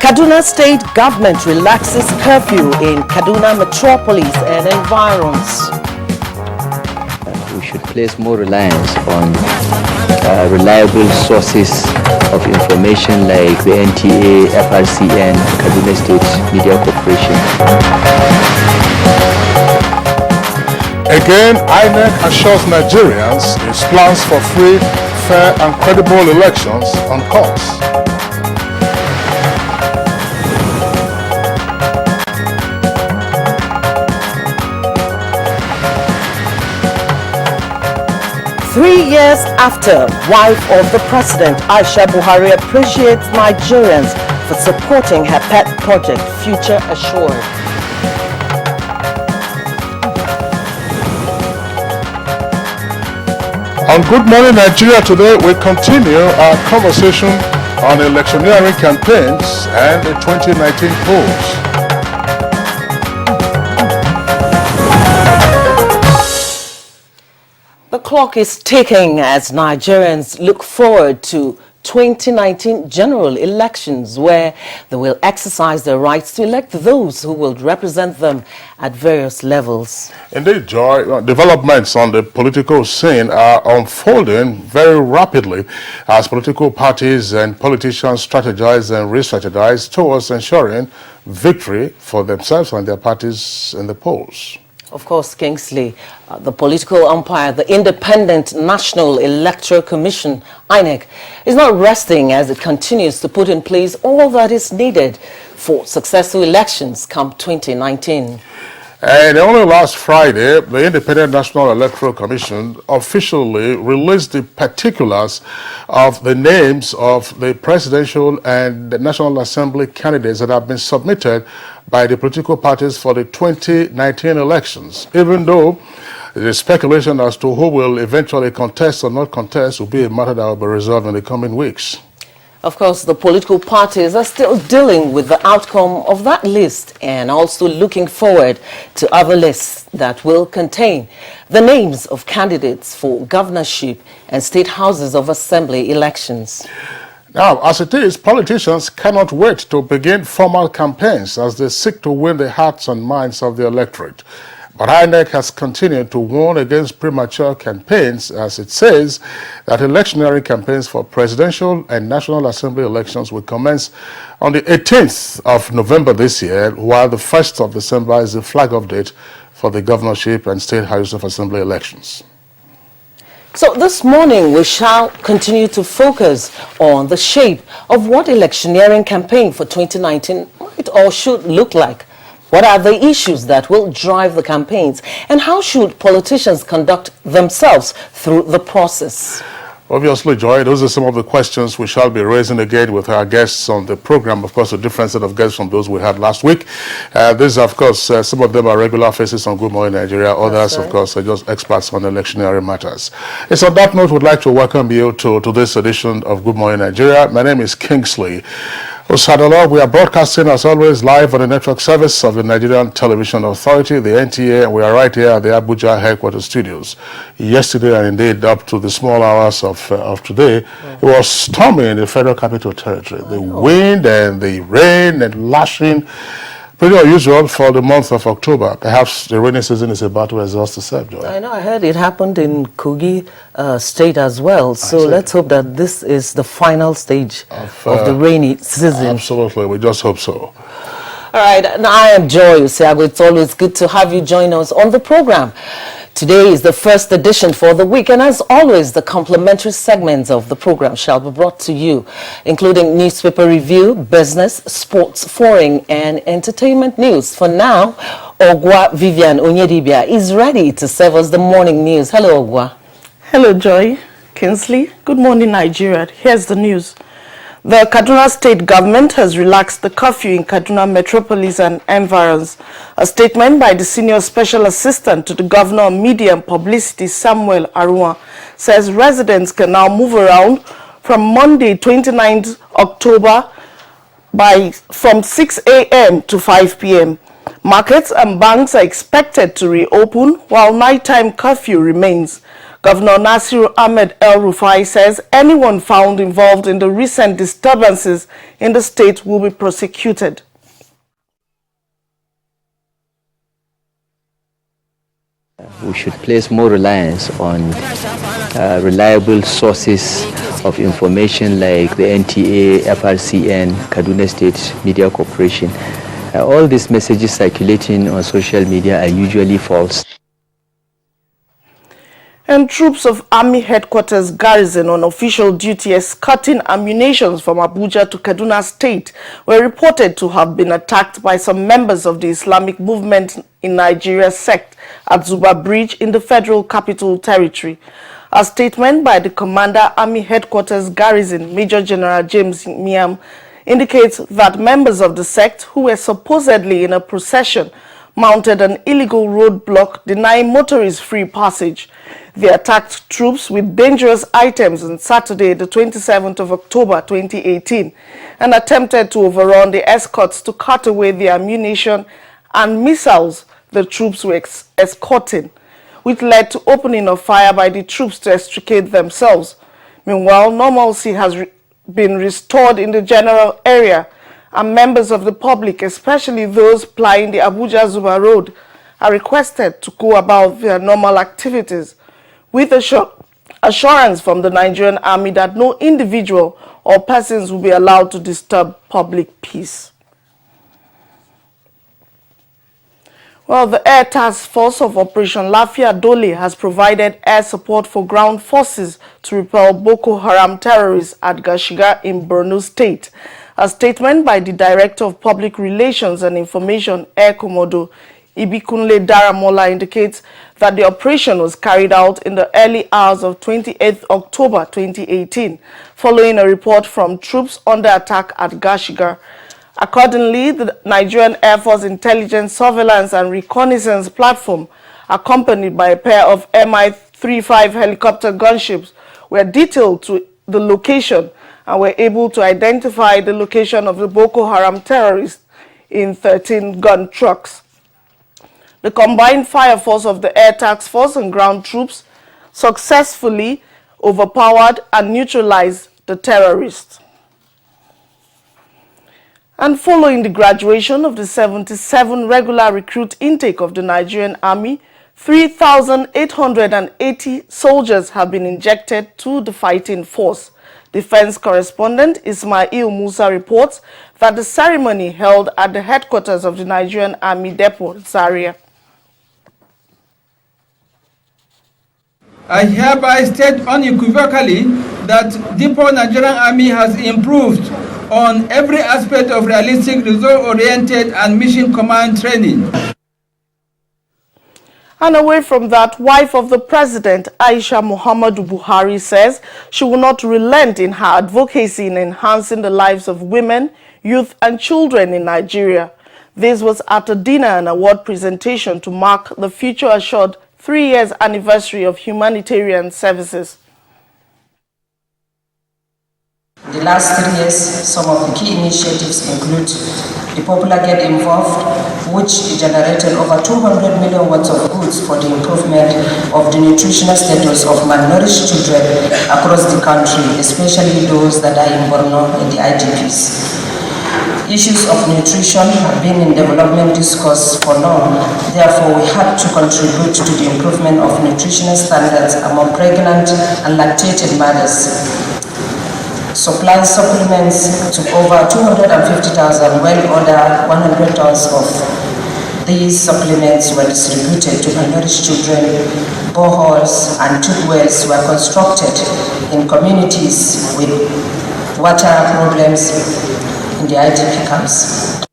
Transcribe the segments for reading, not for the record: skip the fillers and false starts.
Kaduna State Government relaxes curfew in Kaduna metropolis and environs. We should place more reliance on reliable sources of information like the NTA, FRCN, Kaduna State Media Corporation. Again, INEC assures Nigerians its plans for free, fair and credible elections on course. Three years after, wife of the president, Aisha Buhari, appreciates Nigerians for supporting her pet project, Future Assured. On Good Morning Nigeria today, we continue our conversation on electioneering campaigns and the 2019 polls. The clock is ticking as Nigerians look forward to 2019 general elections, where they will exercise their rights to elect those who will represent them at various levels. Indeed, Joy, developments on the political scene are unfolding very rapidly as political parties and politicians strategize and re-strategize towards ensuring victory for themselves and their parties in the polls. Of course, Kingsley, the political umpire, the Independent National Electoral Commission, INEC, is not resting as it continues to put in place all that is needed for successful elections come 2019. And only last Friday, the Independent National Electoral Commission officially released the particulars of the names of the presidential and the National Assembly candidates that have been submitted by the political parties for the 2019 elections, even though the speculation as to who will eventually contest or not contest will be a matter that will be resolved in the coming weeks. Of course, the political parties are still dealing with the outcome of that list and also looking forward to other lists that will contain the names of candidates for governorship and state houses of assembly elections. Now, as it is, politicians cannot wait to begin formal campaigns as they seek to win the hearts and minds of the electorate. But INEC has continued to warn against premature campaigns, as it says that electioneering campaigns for presidential and National Assembly elections will commence on the 18th of November this year, while the 1st of December is the flag-off date for the governorship and state house of assembly elections. So this morning we shall continue to focus on the shape of what electioneering campaign for 2019 might or should look like. What are the issues that will drive the campaigns, and how should politicians conduct themselves through the process? Obviously, Joy, those are some of the questions we shall be raising again with our guests on the program. Of course, a different set of guests from those we had last week. These, of course, some of them are regular faces on Good Morning Nigeria. Others, of course, are just experts on electioneering matters. It's on that note, we'd like to welcome you to this edition of Good Morning Nigeria. My name is Kingsley Osadolo. We are broadcasting, as always, live on the network service of the Nigerian Television Authority, the NTA, and we are right here at the Abuja headquarters studios. Yesterday, and indeed up to the small hours of today, it was stormy in the Federal Capital Territory. The wind and the rain and lashing, pretty unusual for the month of October. Perhaps the rainy season is about to exhaust itself, Joy. I know, I heard it happened in Kogi State as well. So let's hope that this is the final stage of the rainy season. Absolutely, we just hope so. All right, and I am Joy Usiago. It's always good to have you join us on the program. Today is the first edition for the week, and as always, the complimentary segments of the program shall be brought to you, including newspaper review, business, sports, foreign, and entertainment news. For now, Ogwa Vivian Onyedibia is ready to serve us the morning news. Hello, Ogwa. Hello, Joy. Kingsley. Good morning, Nigeria. Here's the news. The Kaduna State government has relaxed the curfew in Kaduna metropolis and environs. A statement by the Senior Special Assistant to the Governor of Media and Publicity, Samuel Arua, says residents can now move around from Monday, 29th October from 6 a.m. to 5 p.m. Markets and banks are expected to reopen while nighttime curfew remains. Governor Nasir Ahmed El-Rufai says anyone found involved in the recent disturbances in the state will be prosecuted. We should place more reliance on reliable sources of information like the NTA, FRCN, Kaduna State Media Corporation. All these messages circulating on social media are usually false. And troops of Army Headquarters Garrison on official duty escorting ammunition from Abuja to Kaduna State were reported to have been attacked by some members of the Islamic movement in Nigeria sect at Zuba Bridge in the Federal Capital Territory. A statement by the Commander Army Headquarters Garrison, Major General James Miam, indicates that members of the sect who were supposedly in a procession mounted an illegal roadblock denying motorists free passage. They attacked troops with dangerous items on Saturday, the 27th of October 2018, and attempted to overrun the escorts to cut away the ammunition and missiles the troops were escorting, which led to opening of fire by the troops to extricate themselves. Meanwhile, normalcy has been restored in the general area, and members of the public, especially those plying the Abuja-Zuba road, are requested to go about their normal activities, with assurance from the Nigerian Army that no individual or persons will be allowed to disturb public peace. Well, the Air Task Force of Operation Lafia Dole has provided air support for ground forces to repel Boko Haram terrorists at Gashiga in Borno State. A statement by the Director of Public Relations and Information, Air Commodore Ibikunle Daramola, indicates that the operation was carried out in the early hours of 28th October 2018, following a report from troops under attack at Gashiga. Accordingly, the Nigerian Air Force Intelligence, Surveillance and Reconnaissance Platform, accompanied by a pair of Mi-35 helicopter gunships, were detailed to the location and were able to identify the location of the Boko Haram terrorists in 13 gun trucks. The combined fire force of the Air Task Force and ground troops successfully overpowered and neutralized the terrorists. And following the graduation of the 77 regular recruit intake of the Nigerian Army, 3,880 soldiers have been injected to the fighting force. Defense correspondent Ismail Musa reports that the ceremony held at the headquarters of the Nigerian Army Depot, Zaria. I hereby state unequivocally that Depot Nigerian Army has improved on every aspect of realistic, result-oriented and mission command training. And away from that, wife of the president, Aisha Muhammadu Buhari, says she will not relent in her advocacy in enhancing the lives of women, youth and children in Nigeria. This was at a dinner and award presentation to mark the Future Assured 3 years anniversary of humanitarian services. The last 3 years, some of the key initiatives include the Popular Get Involved, which generated over 200 million worth of goods for the improvement of the nutritional status of malnourished children across the country, especially those that are in Borno and the IDPs. Issues of nutrition have been in development discourse for long. Therefore, we had to contribute to the improvement of nutritional standards among pregnant and lactated mothers. Supplying supplements to over 250,000, while other 100 tons of these supplements were distributed to malnourished children. Boreholes and tube wells were constructed in communities with water problems in the IDP camps.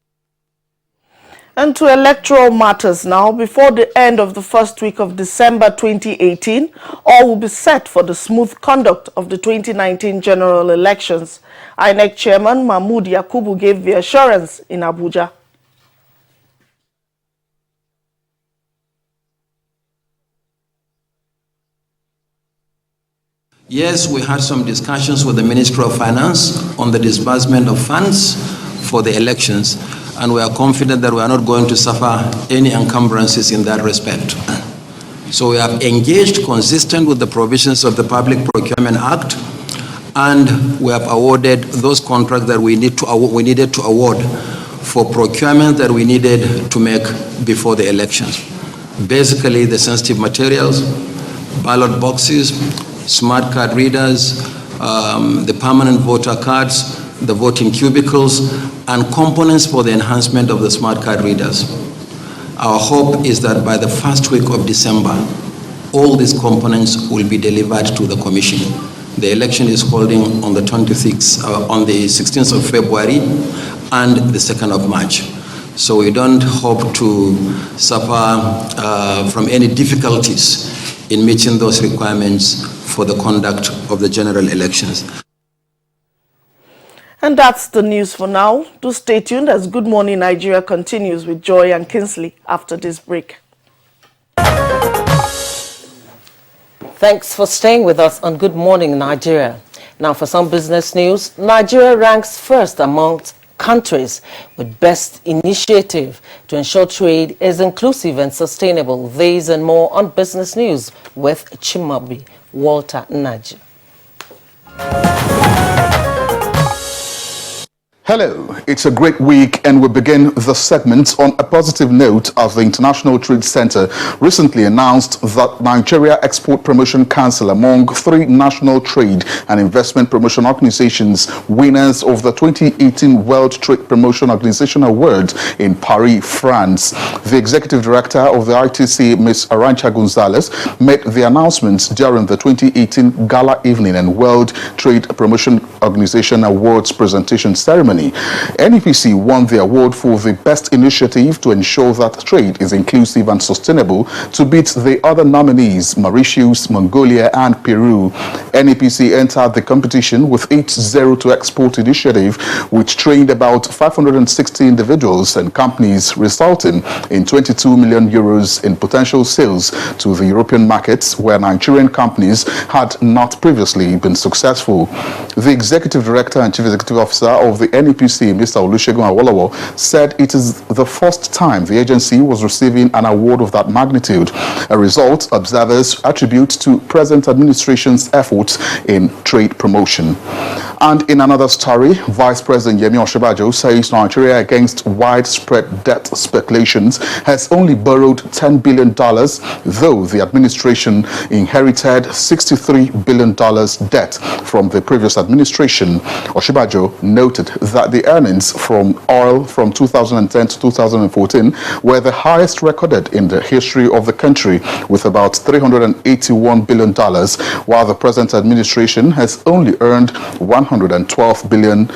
And to electoral matters now, before the end of the first week of December 2018, all will be set for the smooth conduct of the 2019 general elections. INEC Chairman Mahmood Yakubu gave the assurance in Abuja. Yes, we had some discussions with the Ministry of Finance on the disbursement of funds for the elections, and we are confident that we are not going to suffer any encumbrances in that respect. So we have engaged consistent with the provisions of the Public Procurement Act, and we have awarded those contracts that we needed to award for procurement that we needed to make before the elections. Basically, the sensitive materials, ballot boxes, smart card readers, the permanent voter cards, the voting cubicles, and components for the enhancement of the smart card readers. Our hope is that by the first week of December, all these components will be delivered to the Commission. The election is holding on the 16th of February and the 2nd of March. So we don't hope to suffer from any difficulties in meeting those requirements for the conduct of the general elections. And that's the news for now. Do stay tuned as Good Morning Nigeria continues with Joy and Kingsley after this break. Thanks for staying with us on Good Morning Nigeria. Now for some business news, Nigeria ranks first amongst countries with best initiative to ensure trade is inclusive and sustainable. These and more on Business News with Chimabi Walter Naji. Hello, it's a great week and we begin the segment on a positive note as the International Trade Center recently announced that Nigeria Export Promotion Council, among 3 national trade and investment promotion organizations, winners of the 2018 World Trade Promotion Organization Award in Paris, France. The executive director of the ITC, Ms. Arancha Gonzalez, made the announcement during the 2018 Gala Evening and World Trade Promotion Organization Awards presentation ceremony. NEPC won the award for the best initiative to ensure that trade is inclusive and sustainable, to beat the other nominees, Mauritius, Mongolia, and Peru. NEPC entered the competition with its Zero to Export initiative, which trained about 560 individuals and companies, resulting in 22 million euros in potential sales to the European markets, where Nigerian companies had not previously been successful. The executive director and chief executive officer of the NEPC, Mr. Olusegun Awolowo, said it is the first time the agency was receiving an award of that magnitude, a result observers attribute to present administration's efforts in trade promotion. And in another story, Vice President Yemi Osinbajo says Nigeria, against widespread debt speculations, has only borrowed $10 billion, though the administration inherited $63 billion debt from the previous administration. Osinbajo noted that the earnings from oil from 2010 to 2014 were the highest recorded in the history of the country, with about $381 billion, while the present administration has only earned $112 billion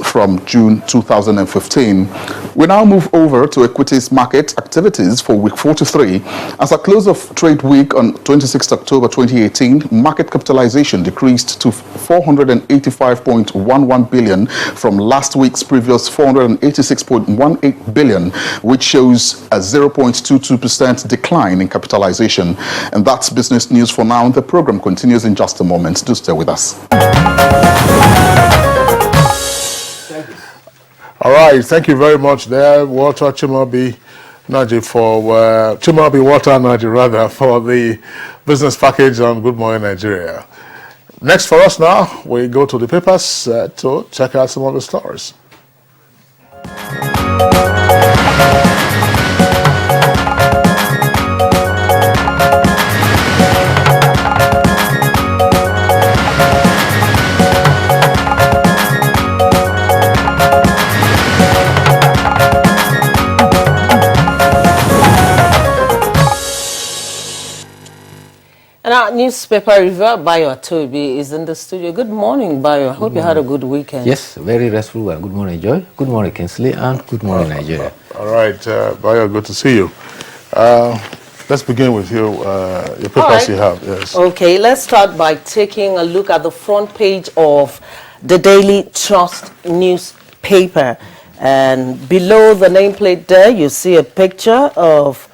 from June 2015. We now move over to equities market activities for week 43. As a close of trade week on 26 October 2018, market capitalization decreased to 485.11 billion from last week's previous 486.18 billion, which shows a 0.22% decline in capitalization. And that's business news for now. The program continues in just a moment. Do stay with us. All right, thank you very much there, Walter Chimabi Naji, for Chimabi Walter Naji rather, for the business package on Good Morning Nigeria. Next for us now, we go to the papers to check out some of the stories. And Our newspaper reviewer, Bayo Atobi, is in the studio. Good morning, Bayo. I hope you had a good weekend. Yes, very restful one. Good morning, Joy. Good morning, Kinsley, and good morning, Nigeria. All right, Bayo, good to see you. Let's begin with you, your papers you have. Yes. Okay, let's start by taking a look at the front page of the Daily Trust newspaper. And below the nameplate there, you see a picture of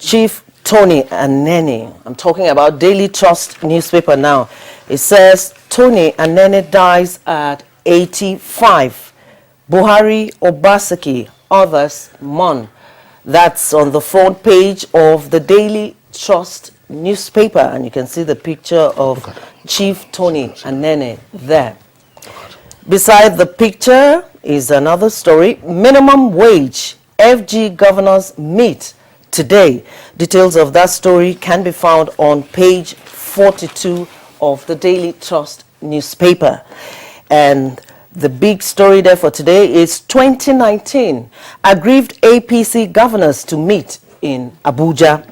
Chief Tony Anene. I'm talking about Daily Trust newspaper now. It says Tony Anene dies at 85. Buhari, Obaseki, others mourn. That's on the front page of the Daily Trust newspaper, and you can see the picture of Chief Tony Anene there. Beside the picture is another story. Minimum wage. FG governors meet today. Details of that story can be found on page 42 of the Daily Trust newspaper. And the big story there for today is 2019. Aggrieved APC governors to meet in Abuja.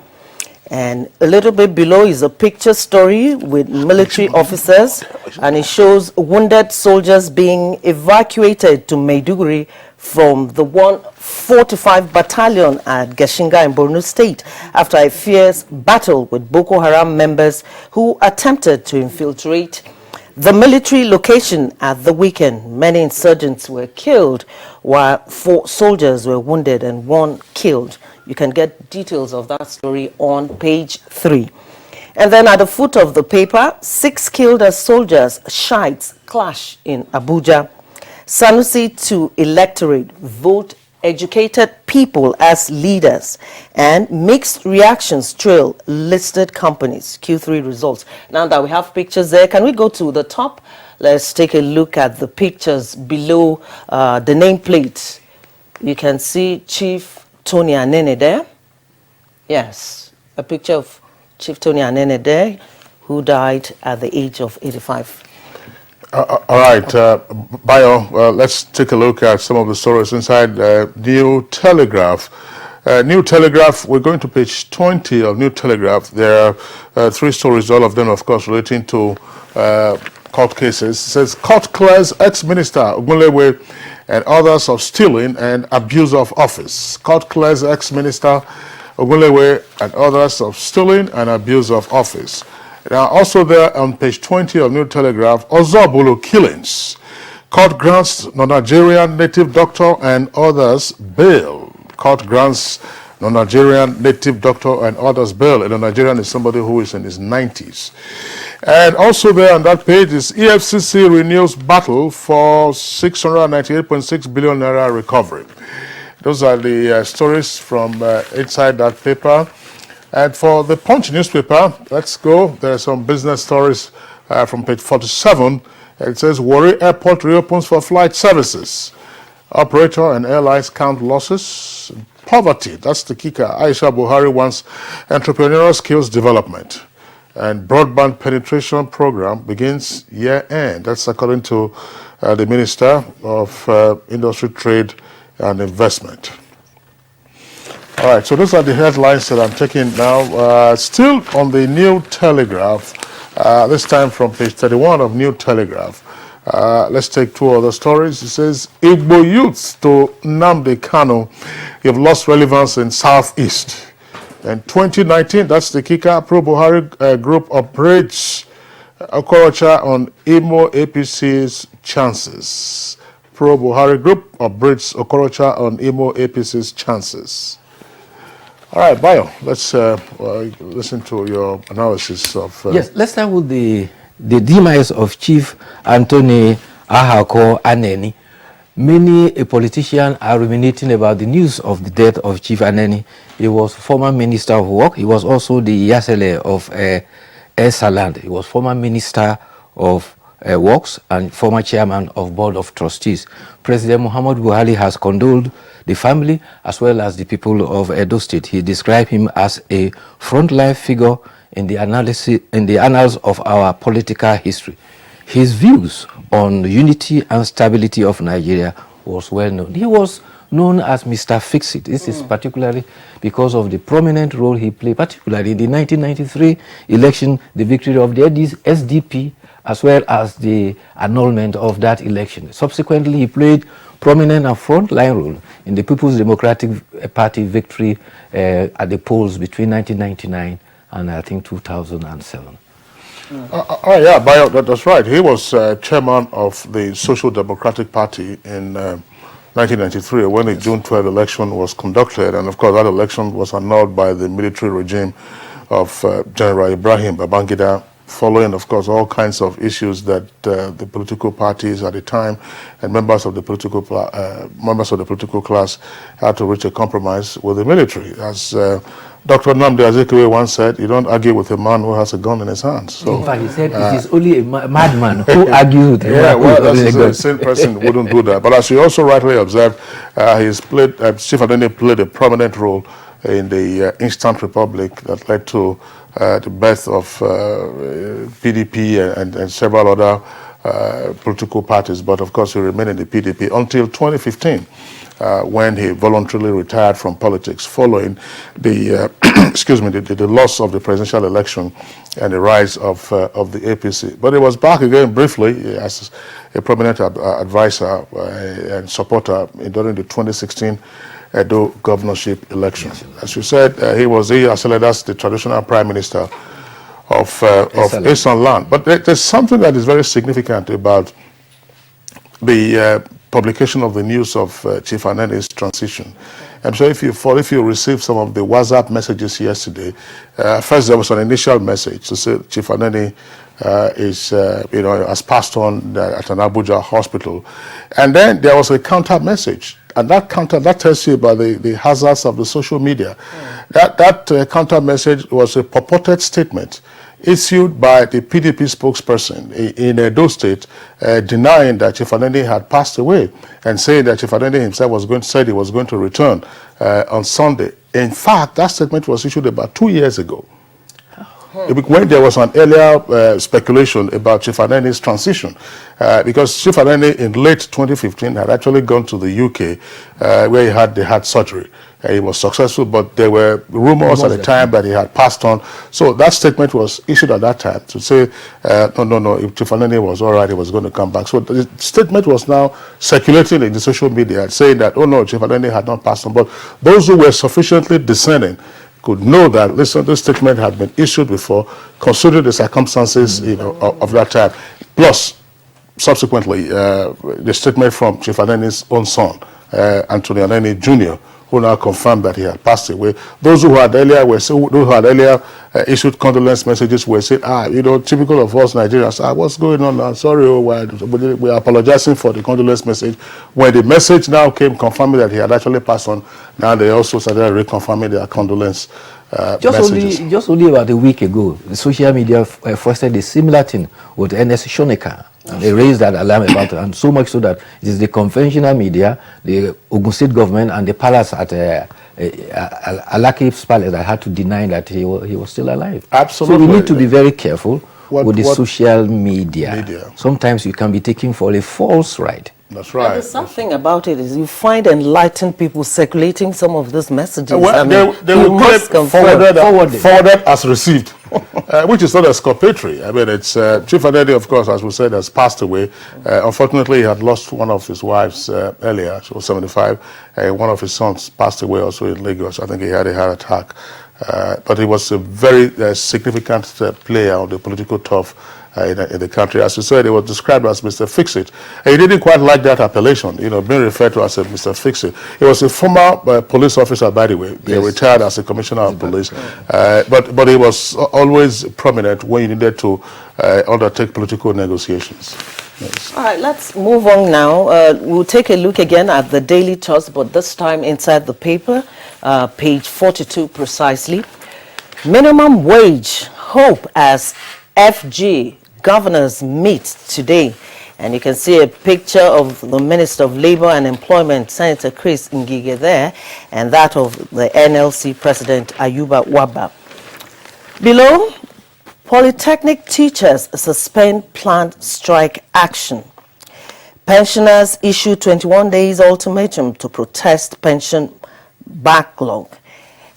And a little bit below is a picture story with military officers, and it shows wounded soldiers being evacuated to Maiduguri from the 145 Battalion at Geshinga in Borno State after a fierce battle with Boko Haram members who attempted to infiltrate the military location at the weekend. Many insurgents were killed, while 4 soldiers were wounded and 1 killed. You can get details of that story on page 3. And then at the foot of the paper, 6 killed as soldiers, Shiites clash in Abuja. Sanusi to electorate, vote educated people as leaders, and mixed reactions trail listed companies. Q3 results. Now that we have pictures there, can we go to the top? Let's take a look at the pictures below the nameplate. You can see Chief Tony Anene there. Yes, a picture of Chief Tony Anene there, who died at the age of 85. All right, Bayo, let's take a look at some of the stories inside New Telegraph. New Telegraph, we're going to page 20 of New Telegraph. There are 3 stories, all of them, of course, relating to court cases. It says, court clears ex-minister Ogunlewe and others of stealing and abuse of office. Court clears ex-minister Ogunlewe and others of stealing and abuse of office. Now, also there on page 20 of New Telegraph, Ozobolo killings. Court grants non-Nigerian native doctor and others bail. Court grants non-Nigerian native doctor and others bail. And a Nigerian is somebody who is in his 90s. And also there on that page is EFCC renews battle for 698.6 billion naira recovery. Those are the stories from inside that paper. And for the Punch newspaper, let's go. There are some business stories from page 47. It says, Warri Airport reopens for flight services. Operator and airlines count losses. Poverty, that's the kicker. Aisha Buhari wants entrepreneurial skills development. And broadband penetration program begins year end. That's according to the Minister of Industry, Trade and Investment. All right, so those are the headlines that I'm taking now. Still on the New Telegraph, this time from page 31 of New Telegraph. Let's take 2 other stories. It says, Igbo youths to Nnamdi Kanu, you've lost relevance in Southeast. And 2019, that's the kicker. Pro-Buhari group upbraids Okorocha on Imo APC's chances. Pro-Buhari group upbraids Okorocha on Imo APC's chances. All right, Bayo, let's listen to your analysis of... Yes, let's start with the demise of Chief Anthony Ahako Anene. Many politicians are ruminating about the news of the death of Chief Anene. He was former Minister of Work. He was also the Yasele of Esaland. He was former Minister of Works and former Chairman of Board of Trustees. President Muhammad Buhari has condoled the family as well as the people of Edo State. He described him as a frontline figure in the annals of our political history. His views on unity and stability of Nigeria was well known. He was known as Mr. Fix-It. This is particularly because of the prominent role he played, particularly in the 1993 election, the victory of the SDP, as well as the annulment of that election. Subsequently, he played prominent and front-line role in the People's Democratic Party victory at the polls between 1999 and I think 2007. Yeah, that's right. He was chairman of the Social Democratic Party in 1993 when the June 12 election was conducted, and of course that election was annulled by the military regime of General Ibrahim Babangida, following, of course, all kinds of issues that the political parties at the time and members of the political class had to reach a compromise with the military. As Dr. Nnamdi Azikiwe once said, you don't argue with a man who has a gun in his hand. So, in fact, he said it is only a madman who argues with a man yeah, who well, has that's a gun. the same person wouldn't do that. But as you also rightly observed, Chief Adeni played a prominent role in the instant republic that led to the birth of PDP and several other political parties. But of course, he remained in the PDP until 2015, when he voluntarily retired from politics following the the loss of the presidential election and the rise of the APC. But he was back again briefly as a prominent advisor and supporter during the 2016 Edo governorship election. As you said, he was the traditional prime minister of Eastern land. But there's something that is very significant about the publication of the news of Chief Aneni's transition. And so if you received some of the WhatsApp messages yesterday, first there was an initial message to say Chief Aneni has passed on at an Abuja hospital. And then there was a counter message. And that tells you about the hazards of the social media. That counter message was a purported statement issued by the PDP spokesperson in Edo State, denying that Chief Aneni had passed away and saying that Chief Aneni himself said he was going to return on Sunday. In fact, that statement was issued about 2 years ago, when there was an earlier speculation about Chief Aneni's transition, because Chief Aneni in late 2015 had actually gone to the UK where he had surgery. He was successful, but there were rumors at the time that he had passed on. So that statement was issued at that time to say, no, if Chief Aneni was all right, he was going to come back. So the statement was now circulating in the social media saying that, oh no, Chief Aneni had not passed on. But those who were sufficiently discerning could know that, listen, this statement had been issued before, considering the circumstances of that time. Plus, subsequently, the statement from Chief Aneni's own son, Anthony Aneni Jr., who now confirmed that he had passed away. Those who had earlier issued condolence messages were saying, typical of us Nigerians, what's going on? I'm sorry, we are apologizing for the condolence message. When the message now came confirming that he had actually passed on, now they also started reconfirming their condolence messages. Just only about a week ago, the social media fostered a similar thing with Ernest Shonekan. And they raised that alarm about it, and so much so that it is the conventional media, the Ogun State government, and the palace at Alaki's palace that had to deny that he was still alive. Absolutely. So we need to be very careful with the social media. Sometimes you can be taken for a false ride. That's right. The sad thing about it is you find enlightened people circulating some of these messages. Well, they will forwarded as received, which is not exculpatory. I mean, it's Chief Aneni, of course, as we said, has passed away. Unfortunately, he had lost one of his wives earlier. She was 75. One of his sons passed away also in Lagos. I think he had a heart attack. But he was a very significant player on the political turf in the country. As you said, he was described as Mr. Fix-It. He didn't quite like that appellation, being referred to as a Mr. Fix-It. He was a former police officer, by the way. Yes. He retired as a commissioner of police. But he was always prominent when you needed to undertake political negotiations. Yes. All right, let's move on now. We'll take a look again at the Daily Trust, but this time inside the paper, page 42 precisely. Minimum wage hope as FG governors meet today. And you can see a picture of the Minister of Labor and Employment, Senator Chris Ngige there, and that of the NLC President Ayuba Waba. Below, Polytechnic teachers suspend planned strike action. Pensioners issue 21 days ultimatum to protest pension backlog.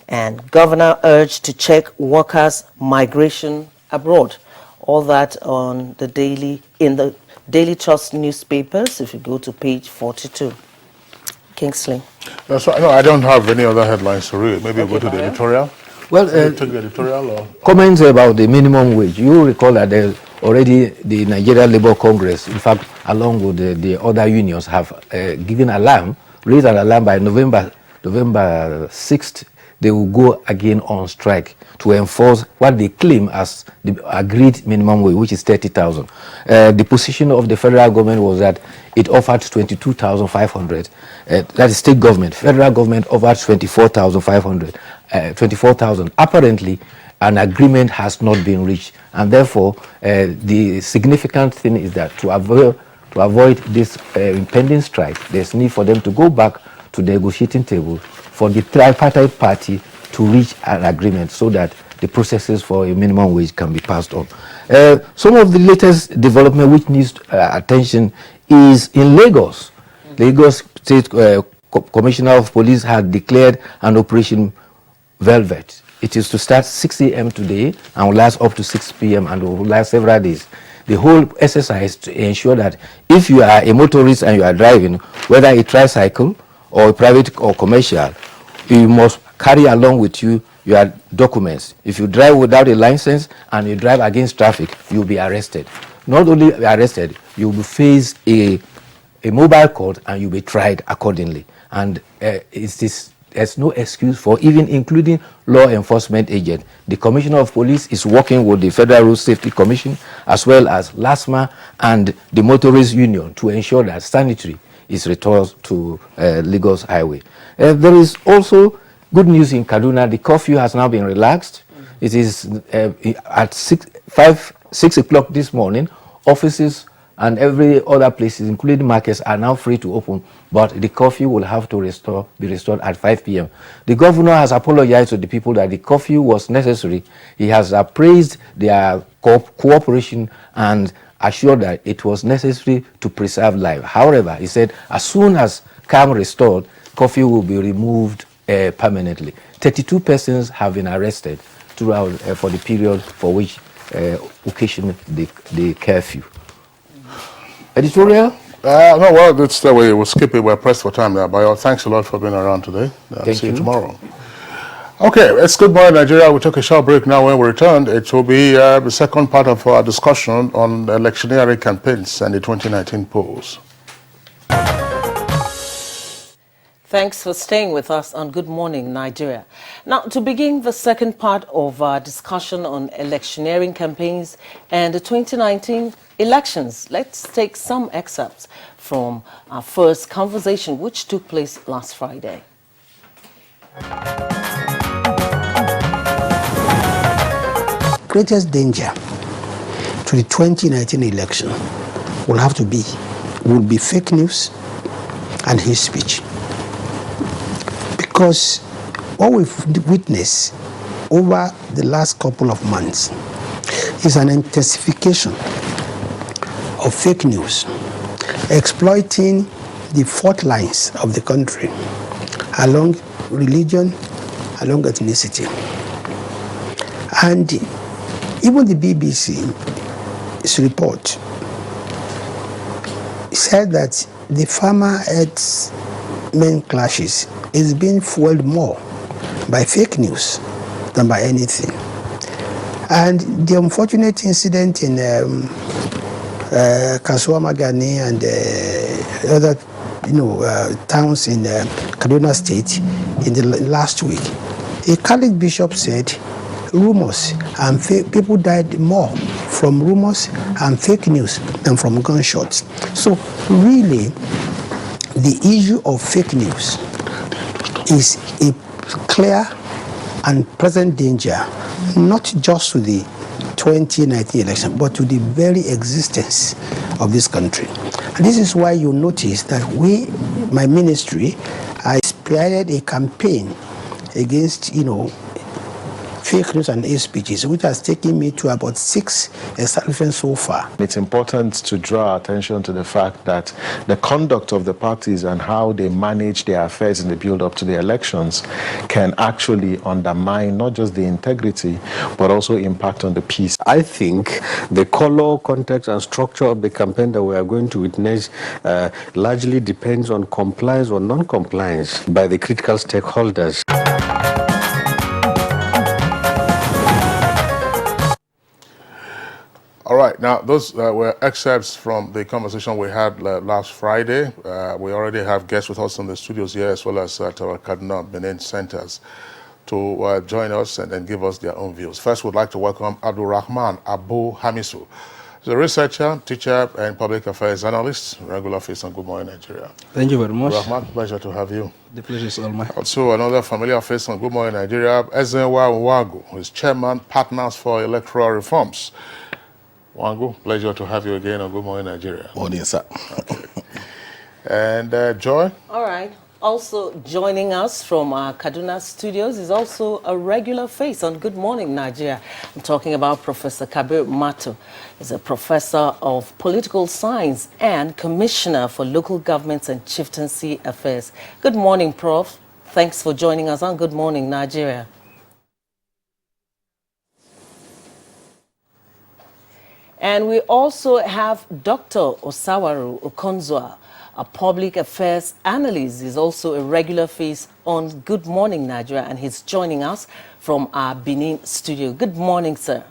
And governor urged to check workers' migration abroad. All that on the in the Daily Trust newspapers, if you go to page 42. Kingsley. That's right. No, I don't have any other headlines to read. Maybe we'll go to the editorial. Well, take the editorial or comments about the minimum wage. You recall that already the Nigerian Labour Congress, in fact, along with the other unions, have given alarm, raised an alarm by November 6th. They will go again on strike to enforce what they claim as the agreed minimum wage, which is 30,000. The position of the federal government was that it offered 22,500. That is state government. Federal government offered 24,500. 24,000. Apparently, an agreement has not been reached, and therefore, the significant thing is that to avoid this impending strike, there's need for them to go back to the negotiating table for the tripartite party to reach an agreement so that the processes for a minimum wage can be passed on. Some of the latest development which needs attention is in Lagos. Lagos State Commissioner of Police had declared an Operation Velvet. It is to start 6 a.m. today and will last up to 6 p.m. and will last several days. The whole exercise to ensure that if you are a motorist and you are driving, whether a tricycle or a private or commercial, you must carry along with you your documents. If you drive without a license and you drive against traffic, you'll be arrested. Not only arrested, you will face a mobile court and you'll be tried accordingly. And there's no excuse for even including law enforcement agents. The Commissioner of Police is working with the Federal Road Safety Commission as well as LASMA and the Motorist Union to ensure that sanitary is returned to Lagos Highway. There is also good news in Kaduna. The curfew has now been relaxed. It is at 6 o'clock this morning. Offices and every other places, including markets, are now free to open, but the curfew will have to be restored at 5 p.m. The governor has apologized to the people that the curfew was necessary. He has appraised their cooperation and assured that it was necessary to preserve life. However, he said as soon as calm restored, curfew will be removed permanently. 32 persons have been arrested throughout for the period for which occasioned the curfew. Editorial? No, well, that's the way we'll skip it. We're pressed for time now. But thanks a lot for being around today. See you tomorrow. Okay, it's Good Morning Nigeria. We'll take a short break now. When we return, it will be the second part of our discussion on electioneering campaigns and the 2019 polls. Thanks for staying with us on Good Morning Nigeria. Now, to begin the second part of our discussion on electioneering campaigns and the 2019 elections, let's take some excerpts from our first conversation, which took place last Friday. Greatest danger to the 2019 election will be fake news and hate speech. Because what we've witnessed over the last couple of months is an intensification of fake news, exploiting the fault lines of the country along religion, along ethnicity. And even the BBC's report said that the farmer-herdsmen clashes is being fueled more by fake news than by anything. And the unfortunate incident in Kasuwa Magani and other towns in Kaduna State in the last week, a Catholic bishop said rumors and people died more from rumors and fake news than from gunshots. So really, the issue of fake news is a clear and present danger, not just to the 2019 election, but to the very existence of this country. And this is why you notice that my ministry, I spearheaded a campaign against, fake news and hate speeches, which has taken me to about 6 establishments so far. It's important to draw attention to the fact that the conduct of the parties and how they manage their affairs in the build-up to the elections can actually undermine not just the integrity, but also impact on the peace. I think the color, context, and structure of the campaign that we are going to witness largely depends on compliance or non-compliance by the critical stakeholders. All right, now those were excerpts from the conversation we had last Friday. We already have guests with us in the studios here, as well as at our Kaduna Benin centers, to join us and give us their own views. First, we'd like to welcome Abdul Rahman Abu Hamisu. He's a researcher, teacher, and public affairs analyst, regular face on Good Morning Nigeria. Thank you very much. Rahman, pleasure to have you. The pleasure is all mine. Also, another familiar face on Good Morning Nigeria, Ezenwa Nwagu, who is chairman, Partners for Electoral Reforms. Wangu, pleasure to have you again on Good Morning Nigeria. Morning, sir. Okay. And Joy? All right. Also joining us from our Kaduna studios is also a regular face on Good Morning Nigeria. I'm talking about Professor Kabir Mato. He's a professor of political science and commissioner for local governments and chieftaincy affairs. Good morning, Prof. Thanks for joining us on Good Morning Nigeria. And we also have Dr. Osawaru Okonzwa, a public affairs analyst. He's also a regular face on Good Morning Nigeria, and he's joining us from our Benin studio. Good morning, sir.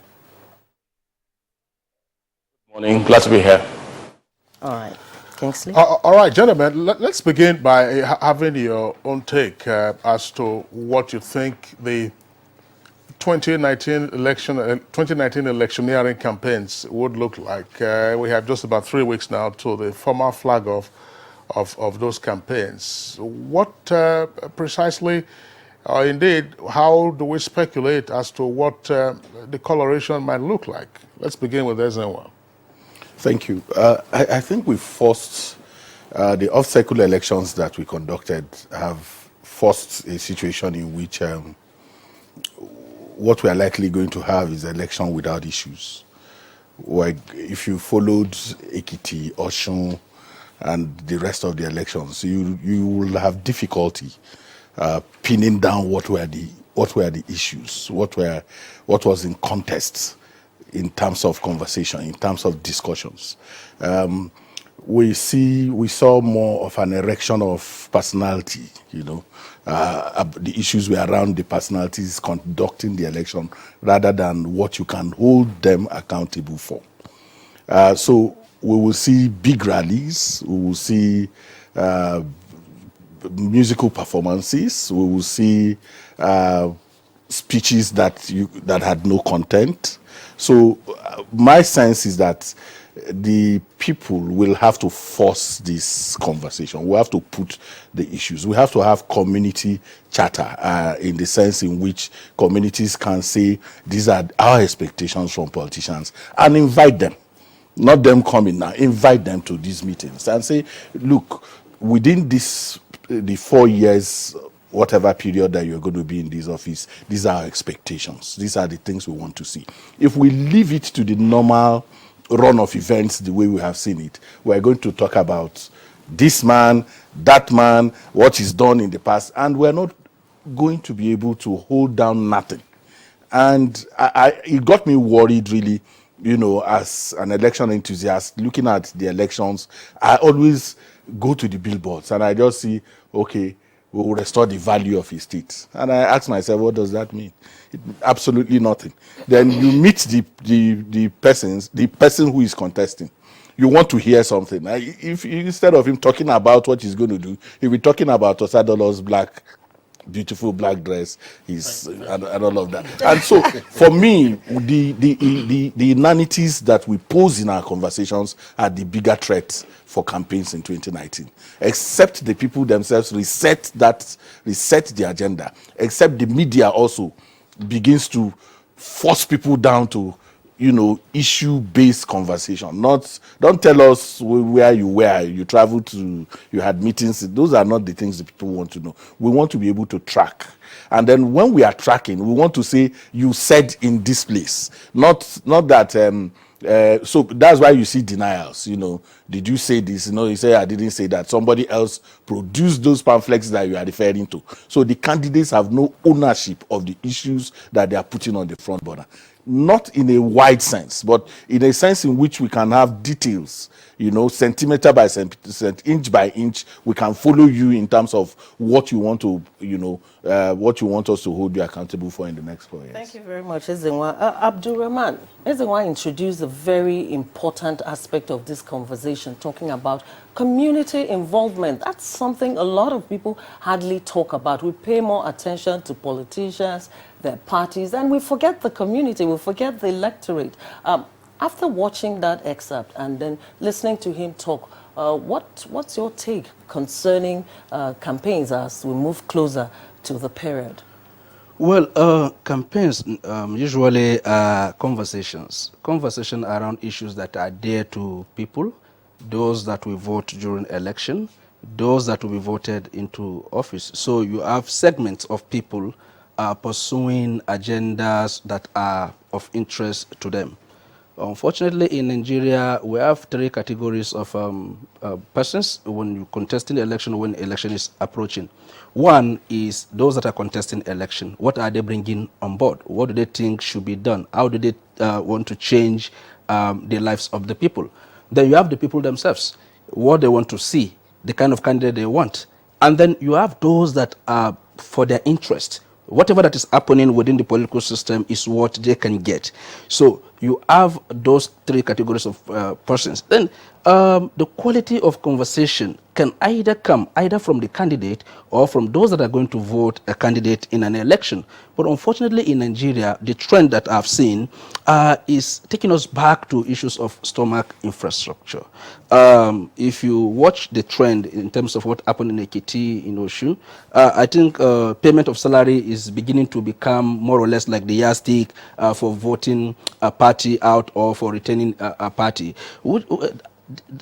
Good morning. Glad to be here. All right. Kingsley? All right, gentlemen, let's begin by having your own take as to what you think the 2019 electioneering campaigns would look like. We have just about 3 weeks now to the formal flag off of those campaigns. What precisely, or indeed, how do we speculate as to what the coloration might look like? Let's begin with Ezenwa. Thank you. I think we forced the off-cycle elections that we conducted have forced a situation in which what we are likely going to have is an election without issues. Like if you followed Ekiti, Osun, and the rest of the elections, you will have difficulty pinning down what were the issues, what was in contest in terms of conversation, in terms of discussions. We saw more of an erection of personality, the issues were around the personalities conducting the election rather than what you can hold them accountable for. So we will see big rallies, we will see musical performances, we will see speeches that had no content. So my sense is that the people will have to force this conversation. We have to put the issues. We have to have community chatter in the sense in which communities can say, these are our expectations from politicians, and invite them. Not them coming now, invite them to these meetings and say, look, within the 4 years, whatever period that you're going to be in this office, these are our expectations. These are the things we want to see. If we leave it to the normal run of events the way we have seen it, we're going to talk about this man, that man, what he's done in the past, and we're not going to be able to hold down nothing. And it got me worried, really, as an election enthusiast, looking at the elections. I always go to the billboards and I just see, okay, we will restore the value of his state. And I ask myself, what does that mean? Absolutely nothing. Then you meet the person who is contesting. You want to hear something. If instead of him talking about what he's going to do, he'll be talking about Osadolo's beautiful black dress, and all of that. And so, for me, the inanities that we pose in our conversations are the bigger threats for campaigns in 2019. Except the people themselves reset the agenda. Except the media also begins to force people down to issue-based conversation. Don't tell us where you were, you traveled to, you had meetings. Those are not the things that people want to know. We want to be able to track. And then when we are tracking, we want to say, you said in this place. Not that, so that's why you see denials. Did you say this? You say, I didn't say that. Somebody else produced those pamphlets that you are referring to. So the candidates have no ownership of the issues that they are putting on the front burner. Not in a wide sense, but in a sense in which we can have details, centimeter by centimeter, inch by inch. We can follow you in terms of what you want to, what you want us to hold you accountable for in the next 4 years. Thank you very much, Ezenwa. Abdulrahman, Ezenwa introduced a very important aspect of this conversation, talking about community involvement. That's something a lot of people hardly talk about. We pay more attention to politicians, their parties, and we forget the community, we forget the electorate. After watching that excerpt and then listening to him talk, what's your take concerning campaigns as we move closer to the period? Well, campaigns usually are conversations around issues that are dear to people, those that we vote during election, those that will be voted into office. So you have segments of people pursuing agendas that are of interest to them. Unfortunately, in Nigeria, we have 3 categories of persons when you contesting the election, when election is approaching. One is those that are contesting election. What are they bringing on board? What do they think should be done? How do they want to change the lives of the people? Then you have the people themselves, what they want to see, the kind of candidate they want. And then you have those that are for their interest. Whatever that is happening within the political system is what they can get. So you have those 3 categories of persons. Then the quality of conversation can either come either from the candidate or from those that are going to vote a candidate in an election. But unfortunately in Nigeria, the trend that I've seen is taking us back to issues of stomach infrastructure. If you watch the trend in terms of what happened in Ekiti, in Oshu, I think payment of salary is beginning to become more or less like the yardstick for voting a party out or for retaining a party.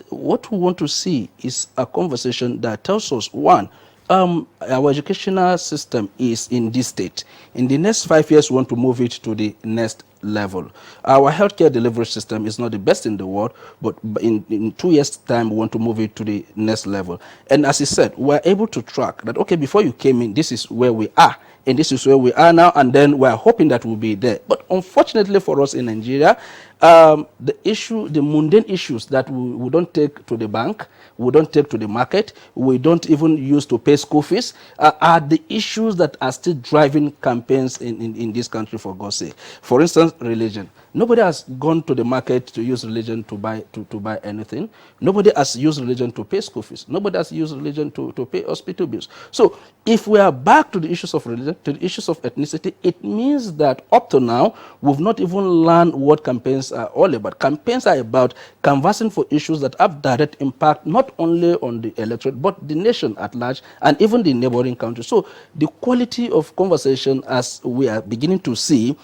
What we want to see is a conversation that tells us, one, our educational system is in this state. In the next 5 years, we want to move it to the next level. Our healthcare delivery system is not the best in the world, but in 2 years' time, we want to move it to the next level. And as he said, we're able to track that, okay, before you came in, this is where we are. And this is where we are now, and then we're hoping that we'll be there. But unfortunately for us in Nigeria, the mundane issues that we don't take to the bank, we don't take to the market, we don't even use to pay school fees, are the issues that are still driving campaigns in this country, for God's sake. For instance, religion. Nobody has gone to the market to use religion to buy anything. Nobody has used religion to pay school fees. Nobody has used religion to pay hospital bills. So if we are back to the issues of religion, to the issues of ethnicity, it means that up to now, we've not even learned what campaigns are all about. Campaigns are about canvassing for issues that have direct impact not only on the electorate, but the nation at large and even the neighboring countries. So the quality of conversation, as we are beginning to see,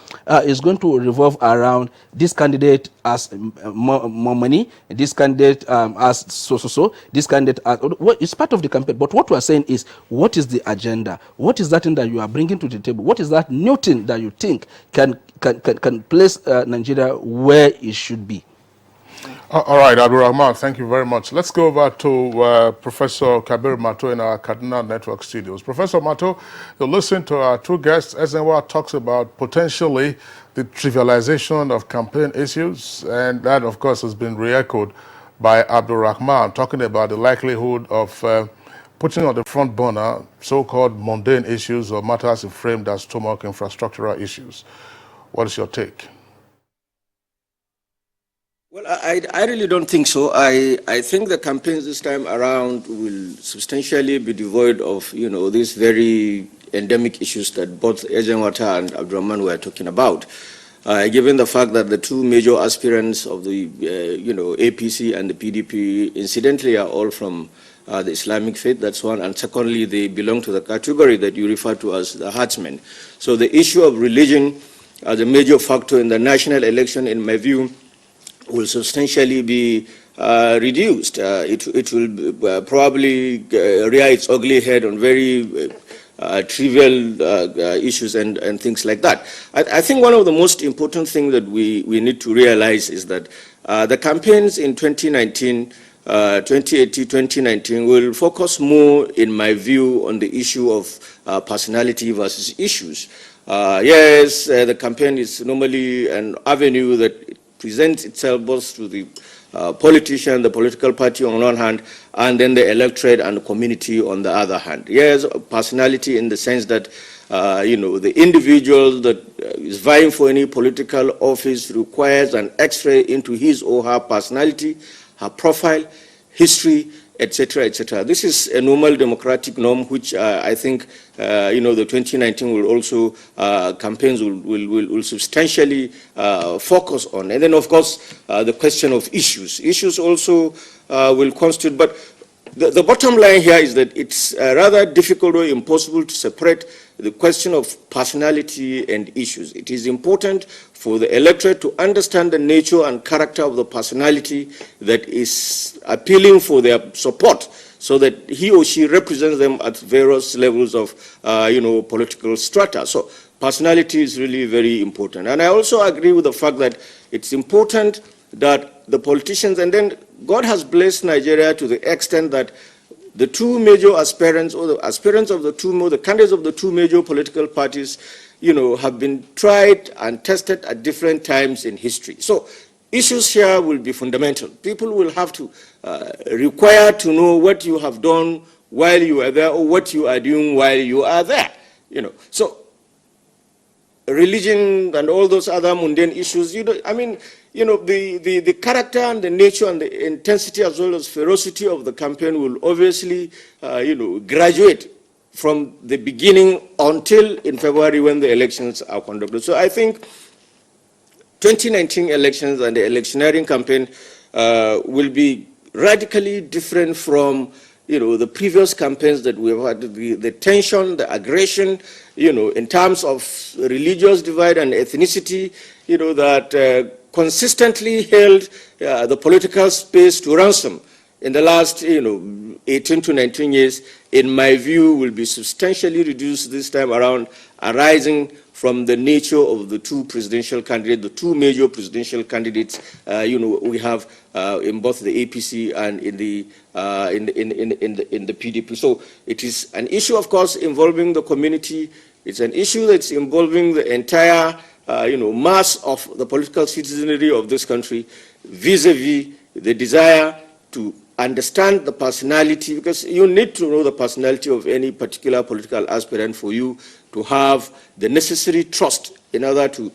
is going to revolve around this candidate has more money, this candidate has so, this candidate has, well, it's part of the campaign. But what we are saying is, what is the agenda? What is that thing that you are bringing to the table? What is that new thing that you think can place Nigeria where it should be? All right, Abdulrahman, thank you very much. Let's go over to Professor Kabir Mato in our Cardinal Network studios. Professor Mato, you listen to our 2 guests. Ezenwa talks about potentially the trivialization of campaign issues, and that, of course, has been re-echoed by Abdulrahman, talking about the likelihood of putting on the front burner so-called mundane issues or matters framed as stomach infrastructural issues. What is your take? Well, I really don't think so. I think the campaigns this time around will substantially be devoid of, these very endemic issues that both Ezenwa and Abdurrahman were talking about. Given the fact that the 2 major aspirants of the, APC and the PDP, incidentally, are all from the Islamic faith, that's one. And secondly, they belong to the category that you refer to as the herdsmen. So the issue of religion as a major factor in the national election, in my view, will substantially be reduced. It will probably rear its ugly head on very trivial issues and things like that. I think one of the most important things that we need to realize is that the campaigns in 2019, 2018, 2019 will focus more, in my view, on the issue of personality versus issues. Yes, the campaign is normally an avenue that presents itself both to the politician, the political party on one hand, and then the electorate and the community on the other hand. Yes, personality in the sense that, the individual that is vying for any political office requires an X-ray into his or her personality, her profile, history, etc., etc. This is a normal democratic norm, which I think, the 2019 will also, campaigns will substantially focus on. And then, of course, the question of issues. Issues also will constitute, but the bottom line here is that it's rather difficult or impossible to separate the question of personality and issues. It is important for the electorate to understand the nature and character of the personality that is appealing for their support, so that he or she represents them at various levels of, political strata. So personality is really very important. And I also agree with the fact that it's important that the politicians, and then God has blessed Nigeria to the extent that the two major aspirants, or the aspirants of the candidates of the two major political parties, have been tried and tested at different times in history. So issues here will be fundamental. People will have to require to know what you have done while you are there, or what you are doing while you are there. So religion and all those other mundane issues, the character and the nature and the intensity as well as ferocity of the campaign will obviously, graduate from the beginning until in February when the elections are conducted. So I think 2019 elections and the electioneering campaign will be radically different from the previous campaigns that we've had, the tension, the aggression, in terms of religious divide and ethnicity, that consistently held the political space to ransom in the last, 18 to 19 years, in my view, will be substantially reduced this time around, arising from the nature of the two presidential candidates, the two major presidential candidates, we have in both the APC and in the PDP. So it is an issue, of course, involving the community. It's an issue that's involving the entire, mass of the political citizenry of this country, vis-a-vis the desire to understand the personality, because you need to know the personality of any particular political aspirant for you to have the necessary trust in order to,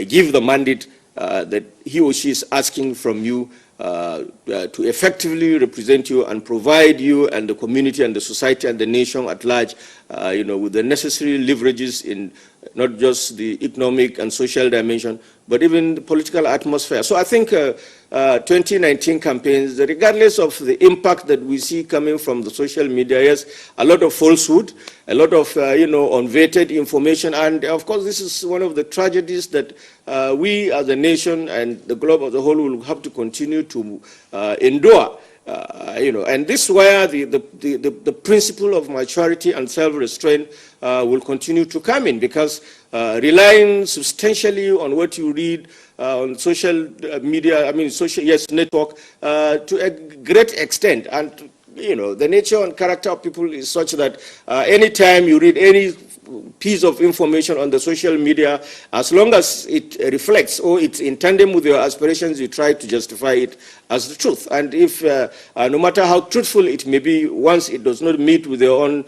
give the mandate that he or she is asking from you to effectively represent you and provide you and the community and the society and the nation at large, with the necessary leverages in not just the economic and social dimension, but even the political atmosphere. So I think 2019 campaigns, regardless of the impact that we see coming from the social media, yes, a lot of falsehood, a lot of, unvetted information. And of course, this is one of the tragedies that we as a nation and the globe as a whole will have to continue to endure. And this is where the principle of maturity and self-restraint will continue to come in, because relying substantially on what you read on social media, network, to a great extent, and the nature and character of people is such that anytime you read any piece of information on the social media, as long as it reflects or it's in tandem with your aspirations, you try to justify it as the truth. And if, no matter how truthful it may be, once it does not meet with your own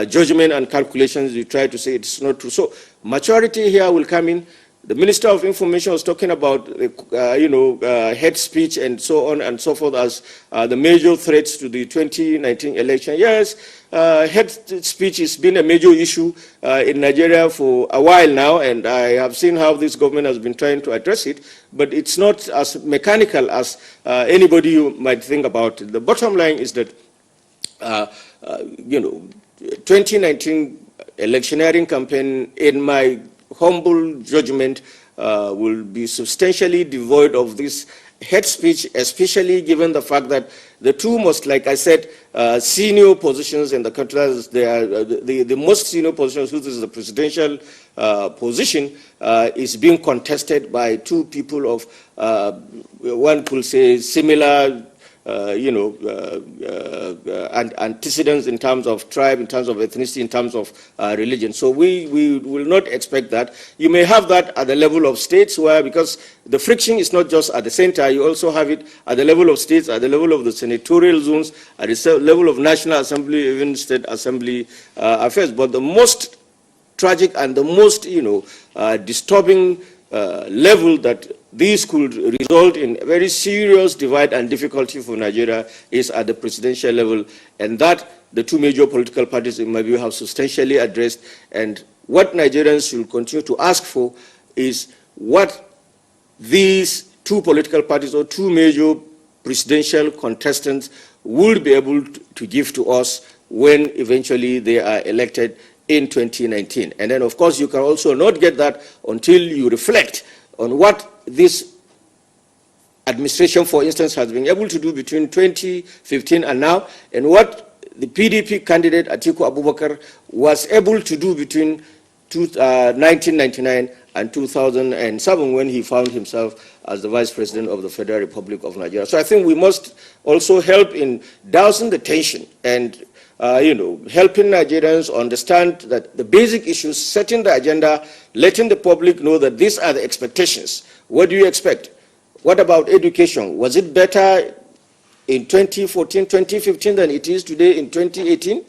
judgment and calculations, you try to say it's not true. So maturity here will come in. The Minister of Information was talking about, hate speech and so on and so forth as the major threats to the 2019 election. Yes, hate speech has been a major issue in Nigeria for a while now, and I have seen how this government has been trying to address it, but it's not as mechanical as anybody might think about it. The bottom line is that, 2019 electioneering campaign, in my humble judgment, will be substantially devoid of this hate speech, especially given the fact that the two most, like I said, senior positions in the country, they are the most senior positions, which is the presidential position, is being contested by two people of, one could say, similar antecedents in terms of tribe, in terms of ethnicity, in terms of religion. So we will not expect that. You may have that at the level of states where, because the friction is not just at the center, you also have it at the level of states, at the level of the senatorial zones, at the level of National Assembly, even state assembly affairs. But the most tragic and the most, disturbing level that this could result in a very serious divide and difficulty for Nigeria is at the presidential level, and that the two major political parties, in my view, have substantially addressed. And what Nigerians should continue to ask for is what these two political parties or two major presidential contestants will be able to give to us when eventually they are elected in 2019. And then, of course, you can also not get that until you reflect on what this administration, for instance, has been able to do between 2015 and now, and what the PDP candidate Atiku Abubakar was able to do between 1999 and 2007, when he found himself as the Vice President of the Federal Republic of Nigeria. So I think we must also help in dousing the tension and helping Nigerians understand that the basic issues, setting the agenda, letting the public know that these are the expectations. What do you expect? What about education? Was it better in 2014, 2015 than it is today in 2018?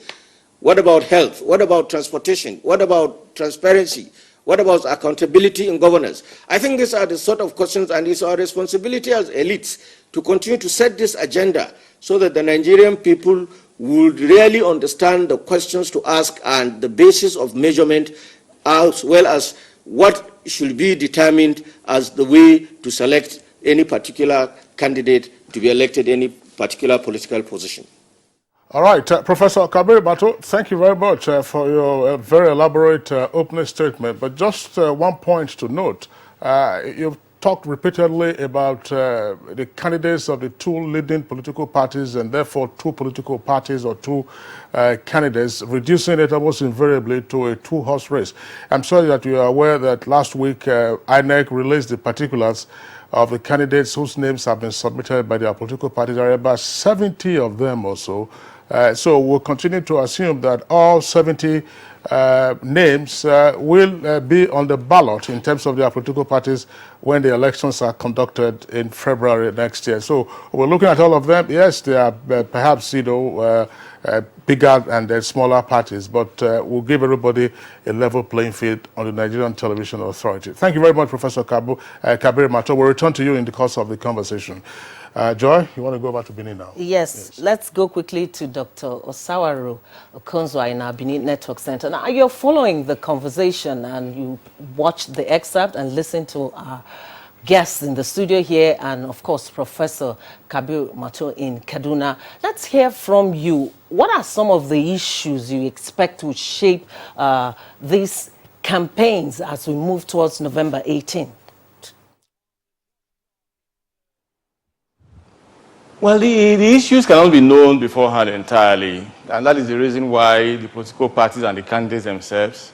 What about health? What about transportation? What about transparency? What about accountability in governance? I think these are the sort of questions, and it's our responsibility as elites to continue to set this agenda so that the Nigerian people would really understand the questions to ask and the basis of measurement, as well as what should be determined as the way to select any particular candidate to be elected any particular political position. All right, Professor Kabir Mato, thank you very much for your very elaborate opening statement. But just one point to note, you've talked repeatedly about the candidates of the two leading political parties, and therefore two political parties or two candidates, reducing it almost invariably to a two-horse race. I'm sorry that you are aware that last week INEC released the particulars of the candidates whose names have been submitted by their political parties. There are about 70 of them or so. So we'll continue to assume that all 70 names will be on the ballot in terms of their political parties when the elections are conducted in February next year. So we're looking at all of them. Yes, they are perhaps, bigger and smaller parties, but we'll give everybody a level playing field on the Nigerian Television Authority. Thank you very much, Professor Kabir Mato. We'll return to you in the course of the conversation. Joy, you want to go back to Benin now? Yes, let's go quickly to Dr. Osawaru Okonzwa in our Benin Network Center. Now, you're following the conversation and you watched the excerpt and listened to our guests in the studio here and, of course, Professor Kabir Mato in Kaduna. Let's hear from you. What are some of the issues you expect to shape these campaigns as we move towards November 18? Well, the issues cannot be known beforehand entirely, and that is the reason why the political parties and the candidates themselves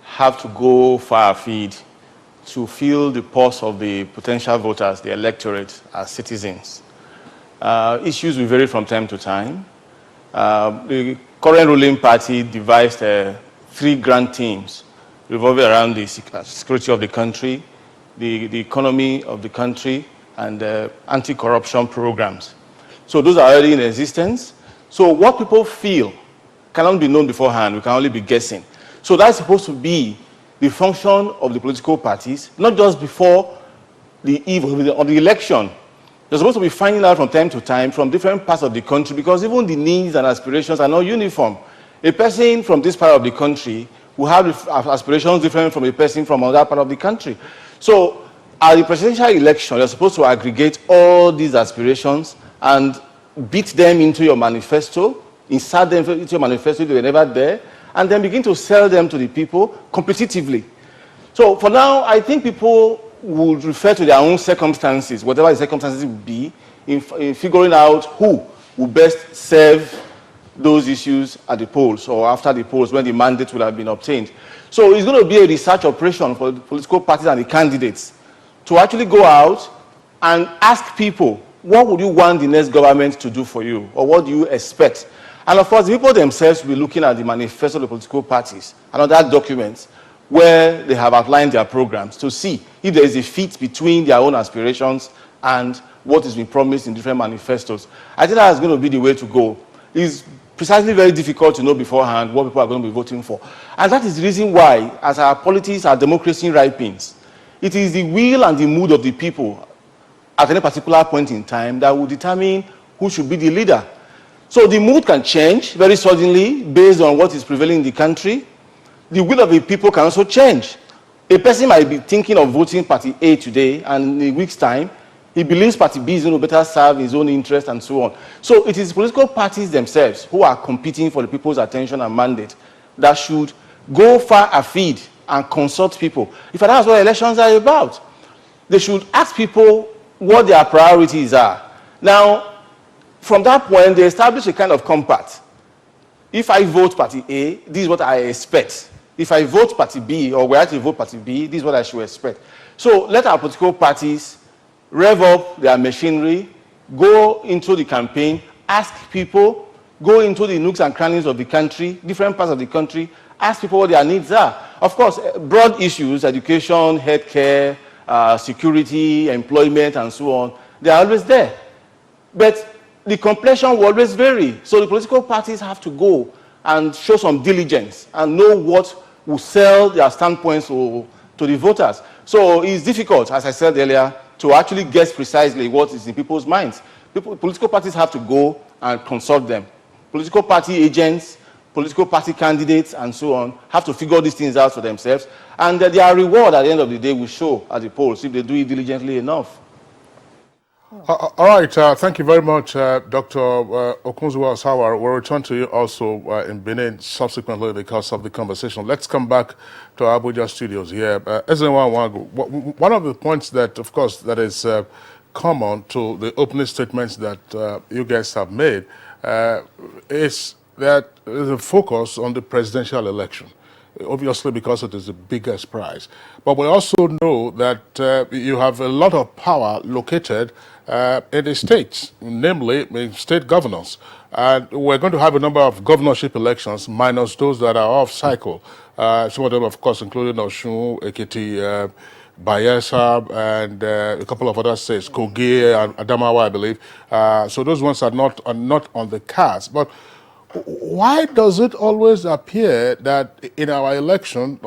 have to go far afield to feel the pulse of the potential voters, the electorate, as citizens. Issues will vary from time to time. The current ruling party devised 3 grand themes revolving around the security of the country, the economy of the country, and anti-corruption programs. So those are already in existence. So what people feel cannot be known beforehand. We can only be guessing. So that's supposed to be the function of the political parties, not just before the eve of the election. They're supposed to be finding out from time to time from different parts of the country, because even the needs and aspirations are not uniform. A person from this part of the country will have aspirations different from a person from another part of the country. So at the presidential election, you're supposed to aggregate all these aspirations and beat them into your manifesto, insert them into your manifesto if they were never there, and then begin to sell them to the people competitively. So for now, I think people would refer to their own circumstances, whatever the circumstances would be, in figuring out who will best serve those issues at the polls or after the polls when the mandate will have been obtained. So it's going to be a research operation for the political parties and the candidates to actually go out and ask people, what would you want the next government to do for you? Or what do you expect? And of course, the people themselves will be looking at the manifesto of the political parties and other documents where they have outlined their programs to see if there is a fit between their own aspirations and what is being promised in different manifestos. I think that's going to be the way to go. It's precisely very difficult to know beforehand what people are going to be voting for. And that is the reason why, as our politics, our democracy ripens, it is the will and the mood of the people at any particular point in time that will determine who should be the leader. So the mood can change very suddenly based on what is prevailing in the country. The will of the people can also change. A person might be thinking of voting party A today, and in a week's time, he believes party B is going to better serve his own interest and so on. So it is political parties themselves who are competing for the people's attention and mandate that should go far afield and consult people. In fact, that's what elections are about. They should ask people what their priorities are. Now, from that point, they establish a kind of compact. If I vote party A, this is what I expect. If I vote party B, or we actually vote party B, this is what I should expect. So let our political parties rev up their machinery, go into the campaign, ask people, go into the nooks and crannies of the country, different parts of the country, ask people what their needs are. Of course, broad issues, education, healthcare, security, employment, and so on, they are always there. But the complexion will always vary. So the political parties have to go and show some diligence and know what will sell their standpoints to the voters. So it's difficult, as I said earlier, to actually guess precisely what is in people's minds. Political parties have to go and consult them. Political party agents, political party candidates, and so on, have to figure these things out for themselves. And their reward at the end of the day will show at the polls if they do it diligently enough. All right, thank you very much, Dr. Okunzuwa Osawa. We'll return to you also in Benin subsequently in the course of the conversation. Let's come back to our Abuja studios here. One of the points that, of course, that is common to the opening statements that you guys have made is that there's a focus on the presidential election. Obviously, because it is the biggest prize. But we also know that you have a lot of power located in the states, namely in state governors. And we're going to have a number of governorship elections, minus those that are off cycle. Some of them, of course, including Osun, Ekiti, Bayelsa, and a couple of other states, Kogi and Adamawa, I believe. So those ones are not on the cards. But why does it always appear that in our election,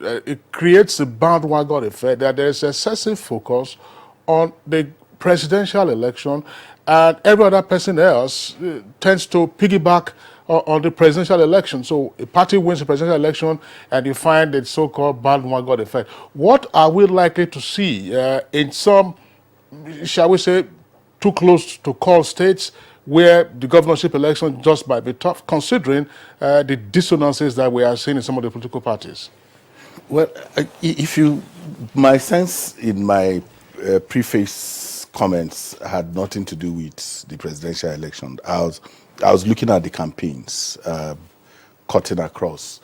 it creates a bandwagon effect, that there is excessive focus on the presidential election, and every other person else tends to piggyback on the presidential election? So a party wins the presidential election, and you find the so-called bandwagon effect. What are we likely to see in some, shall we say, too close to call states, where the governorship election just might be tough, considering the dissonances that we are seeing in some of the political parties? Well, my sense in my preface comments had nothing to do with the presidential election. I was looking at the campaigns, cutting across.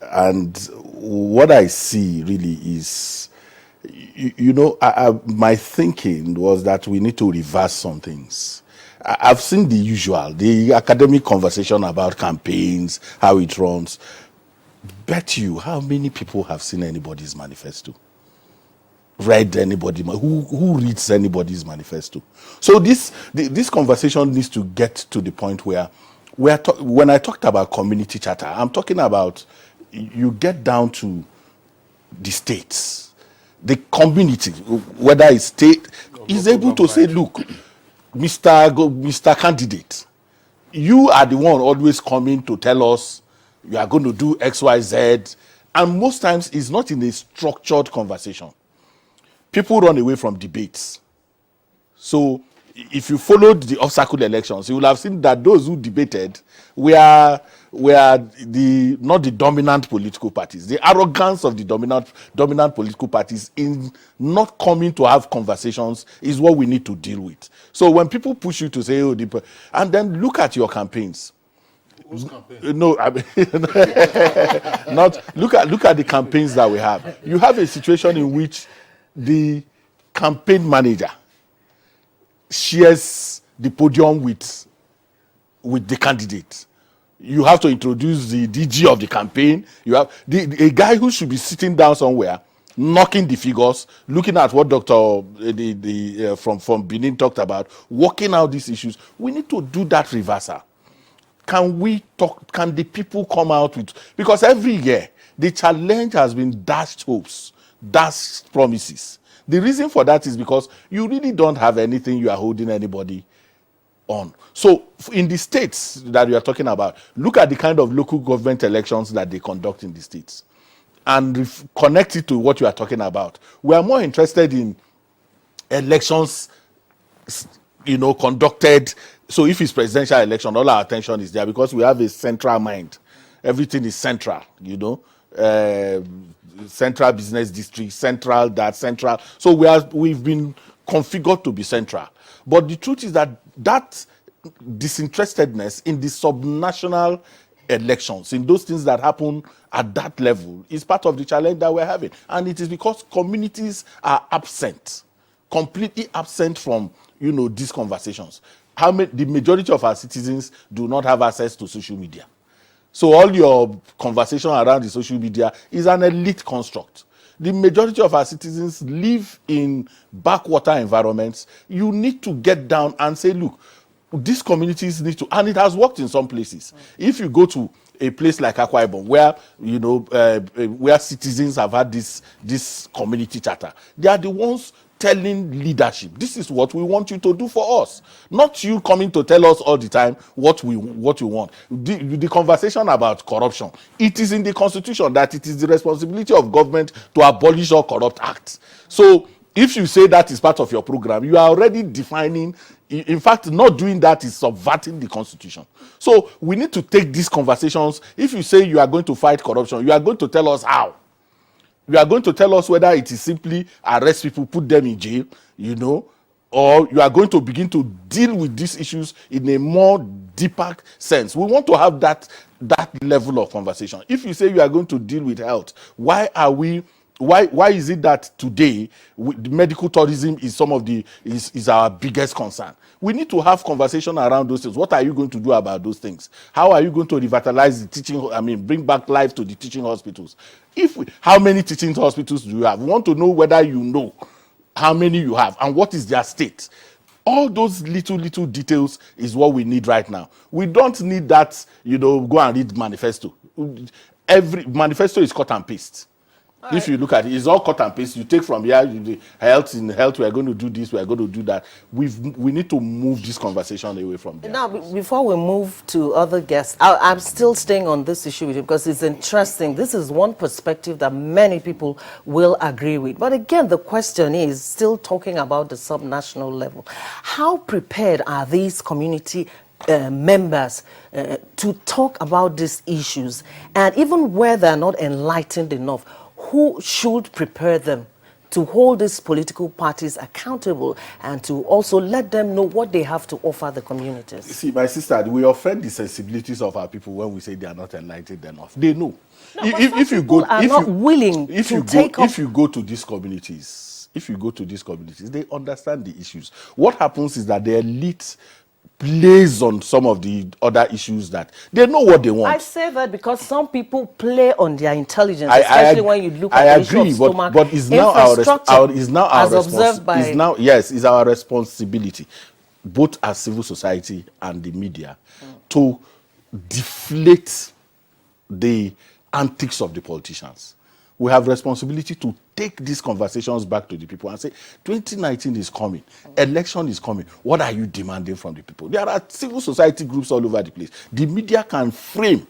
And what I see really is, my thinking was that we need to reverse some things. I've seen the usual, the academic conversation about campaigns, how it runs. Bet you, how many people have seen anybody's manifesto? Read anybody? Who reads anybody's manifesto? So this conversation needs to get to the point where when I talked about community charter, I'm talking about you get down to the states, the community, whether it's state, is able to say, look, Mr. Candidate, you are the one always coming to tell us you are going to do X, Y, Z. And most times it's not in a structured conversation. People run away from debates. So if you followed the off-cycle elections, you will have seen that those who debated were we are not the dominant political parties. The arrogance of the dominant political parties in not coming to have conversations is what we need to deal with. So when people push you to say, oh, and then look at your campaigns. No, I mean, look at the campaigns that we have. You have a situation in which the campaign manager shares the podium with the candidate. You have to introduce the DG of the campaign. You have a guy who should be sitting down somewhere, knocking the figures, looking at what Dr. From Benin talked about, working out these issues. We need to do that reversal. Can the people come out with, because every year the challenge has been dashed hopes, dashed promises. The reason for that is because you really don't have anything you are holding anybody on. So in the states that we are talking about, look at the kind of local government elections that they conduct in the states and connect it to what you are talking about. We are more interested in elections, conducted. So if it's presidential election, all our attention is there because we have a central mind. Everything is central, central business district, central that, central. So we've been configured to be central. But the truth is that disinterestedness in the subnational elections, in those things that happen at that level, is part of the challenge that we're having. And it is because communities are absent, completely absent from, these conversations. The majority of our citizens do not have access to social media. So all your conversation around the social media is an elite construct. The majority of our citizens live in backwater environments. You need to get down and say, look, these communities need to, and it has worked in some places. If you go to a place like Akwa Ibom, where where citizens have had this community charter, they are the ones telling leadership, this is what we want you to do for us, not you coming to tell us all the time what we want. The conversation about corruption, it is in the constitution that it is the responsibility of government to abolish all corrupt acts. So if you say that is part of your program, you are already defining. In fact, not doing that is subverting the constitution. So we need to take these conversations. If you say you are going to fight corruption, you are going to tell us how. You are going to tell us whether it is simply arrest people, put them in jail, or you are going to begin to deal with these issues in a more deeper sense. We want to have that level of conversation. If you say you are going to deal with health, why is it that today medical tourism is is our biggest concern? We need to have conversation around those things. What are you going to do about those things? How are you going to revitalize the teaching? Bring back life to the teaching hospitals. How many teaching hospitals do you have? We want to know whether you know how many you have and what is their state. All those little details is what we need right now. We don't need that, go and read manifesto. Every manifesto is cut and paste. If you look at it, it's all cut and paste. You take from here, health, we are going to do this, we are going to do that. We need to move this conversation away from there. Now, before we move to other guests, I'm still staying on this issue with you because it's interesting. This is one perspective that many people will agree with. But again, the question is still talking about the subnational level. How prepared are these community members to talk about these issues? And even where they're not enlightened enough, who should prepare them to hold these political parties accountable and to also let them know what they have to offer the communities? See, my sister, we offend the sensibilities of our people when we say they are not enlightened enough. They know. No, if you go to these communities, they understand the issues. What happens is that the elite plays on some of the other issues that they know what they want. I say that because some people play on their intelligence, especially when you look at the issue of stomach. But it's now our responsibility, both as civil society and the media, to deflate the antics of the politicians. We have responsibility to take these conversations back to the people and say, 2019 is coming, election is coming. What are you demanding from the people? There are civil society groups all over the place. The media can reframe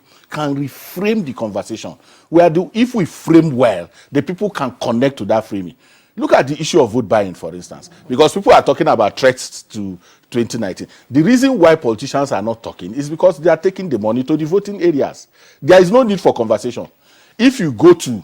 the conversation. If we frame well, the people can connect to that framing. Look at the issue of vote buying, for instance, because people are talking about threats to 2019. The reason why politicians are not talking is because they are taking the money to the voting areas. There is no need for conversation. If you go to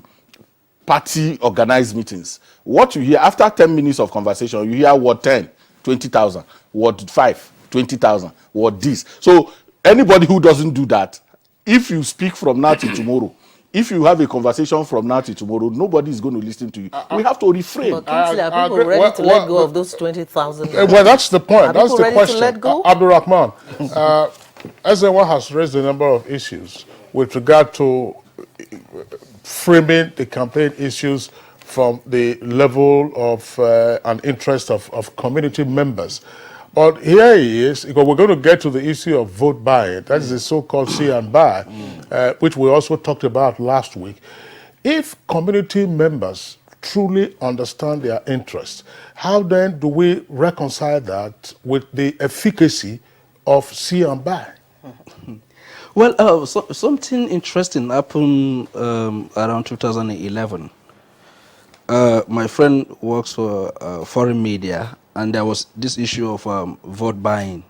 party organized meetings, what you hear after 10 minutes of conversation, you hear word 10, 20,000, word 5, 20,000, word this. So anybody who doesn't do that, if you speak from now till tomorrow, if you have a conversation from now till tomorrow, nobody is going to listen to you. We have to refrain. But Kingsley, are people ready to let go of those 20,000? Well, that's the point. That's the ready question. To let go? Abdul Rahman, Ezenwa has raised a number of issues with regard to framing the campaign issues from the level of and interest of community members. But here he is, because we're going to get to the issue of vote buying. That is the so-called see and buy, which we also talked about last week. If community members truly understand their interests, how then do we reconcile that with the efficacy of see and buy? Well, something interesting happened around 2011. My friend works for foreign media, and there was this issue of vote buying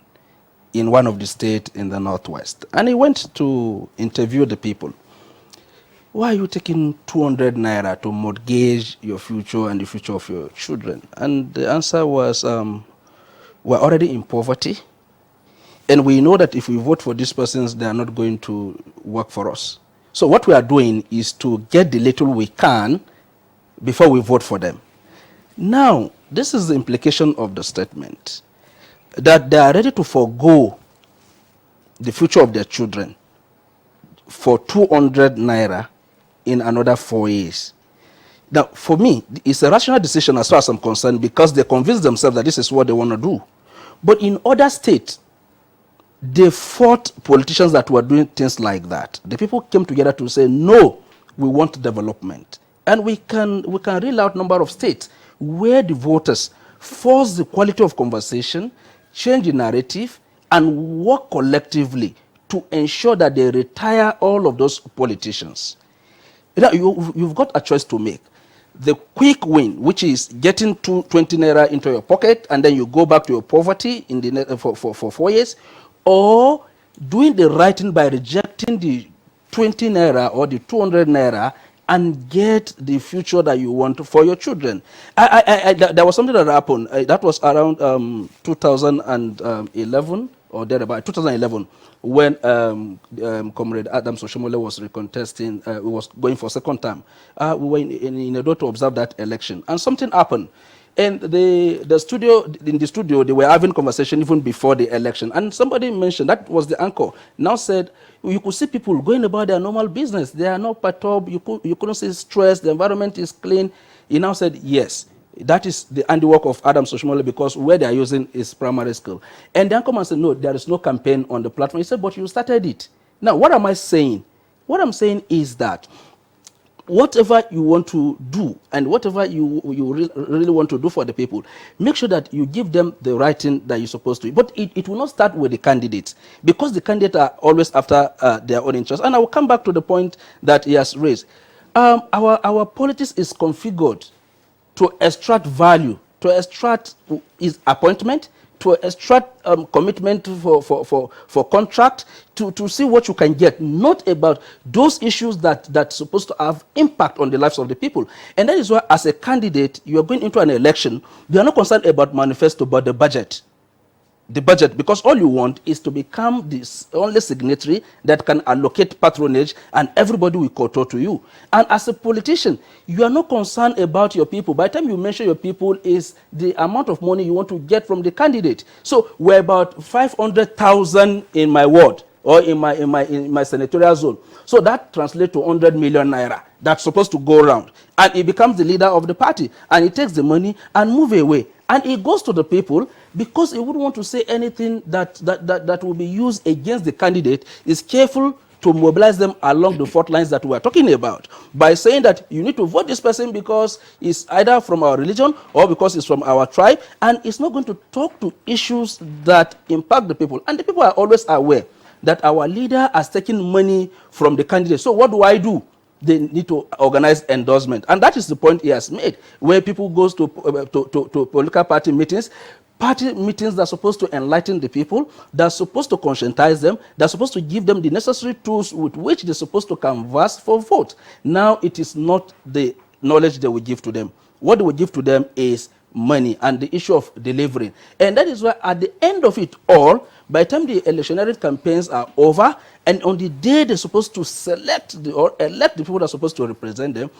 in one of the states in the Northwest. And he went to interview the people. Why are you taking 200 naira to mortgage your future and the future of your children? And the answer was, we're already in poverty. And we know that if we vote for these persons, they are not going to work for us. So what we are doing is to get the little we can before we vote for them. Now, this is the implication of the statement, that they are ready to forego the future of their children for 200 naira in another 4 years. Now, for me, it's a rational decision as far as I'm concerned, because they convince themselves that this is what they want to do. But in other states, they fought politicians that were doing things like that. The people came together to say, no, we want development. And we can reel out a number of states where the voters force the quality of conversation, change the narrative, and work collectively to ensure that they retire all of those politicians. You've got a choice to make. The quick win, which is getting 20 naira into your pocket, and then you go back to your poverty in the for 4 years, or doing the right thing by rejecting the 20 naira or the 200 naira and get the future that you want for your children. There was something that happened. That was around 2011 or thereabout, 2011, when Comrade Adam Soshomole was recontesting, was going for second term. We were in a door to observe that election, and something happened. And in the studio, they were having conversation even before the election. And somebody mentioned, that was the anchor, now said, you could see people going about their normal business. They are not perturbed. You couldn't see stress. The environment is clean. He now said, yes, that is the handiwork of Adam Soshomole, because where they are using is primary school. And the anchorman said, no, there is no campaign on the platform. He said, but you started it. Now, what am I saying? What I'm saying is that whatever you want to do and whatever you really want to do for the people, make sure that you give them the right thing that you're supposed to. But it will not start with the candidates, because the candidates are always after their own interests. And I will come back to the point that he has raised. Our politics is configured to extract value, to extract his appointment, to extract commitment for contract, to see what you can get, not about those issues that's supposed to have impact on the lives of the people. And that is why, as a candidate, you are going into an election, you are not concerned about manifesto, but the budget. The budget, because all you want is to become the only signatory that can allocate patronage, and everybody will kowtow to you. And as a politician, you are not concerned about your people. By the time you mention your people is the amount of money you want to get from the candidate. So we're about 500,000 in my ward, or in my senatorial zone. So that translates to 100 million naira that's supposed to go around. And he becomes the leader of the party, and he takes the money and move away. And it goes to the people, because he wouldn't want to say anything that will be used against the candidate. Is careful to mobilize them along the fault lines that we are talking about, by saying that you need to vote this person because he's either from our religion or because he's from our tribe, and it's not going to talk to issues that impact the people. And the people are always aware that our leader has taken money from the candidate. So what do? they need to organize endorsement. And that is the point he has made, where people go to political party meetings that are supposed to enlighten the people, that are supposed to conscientize them, that are supposed to give them the necessary tools with which they're supposed to canvass for vote. Now it is not the knowledge they will give to them. What they will give to them is money and the issue of delivering. And that is why at the end of it all, by the time the electionary campaigns are over, and on the day they're supposed to select or elect the people that are supposed to represent them,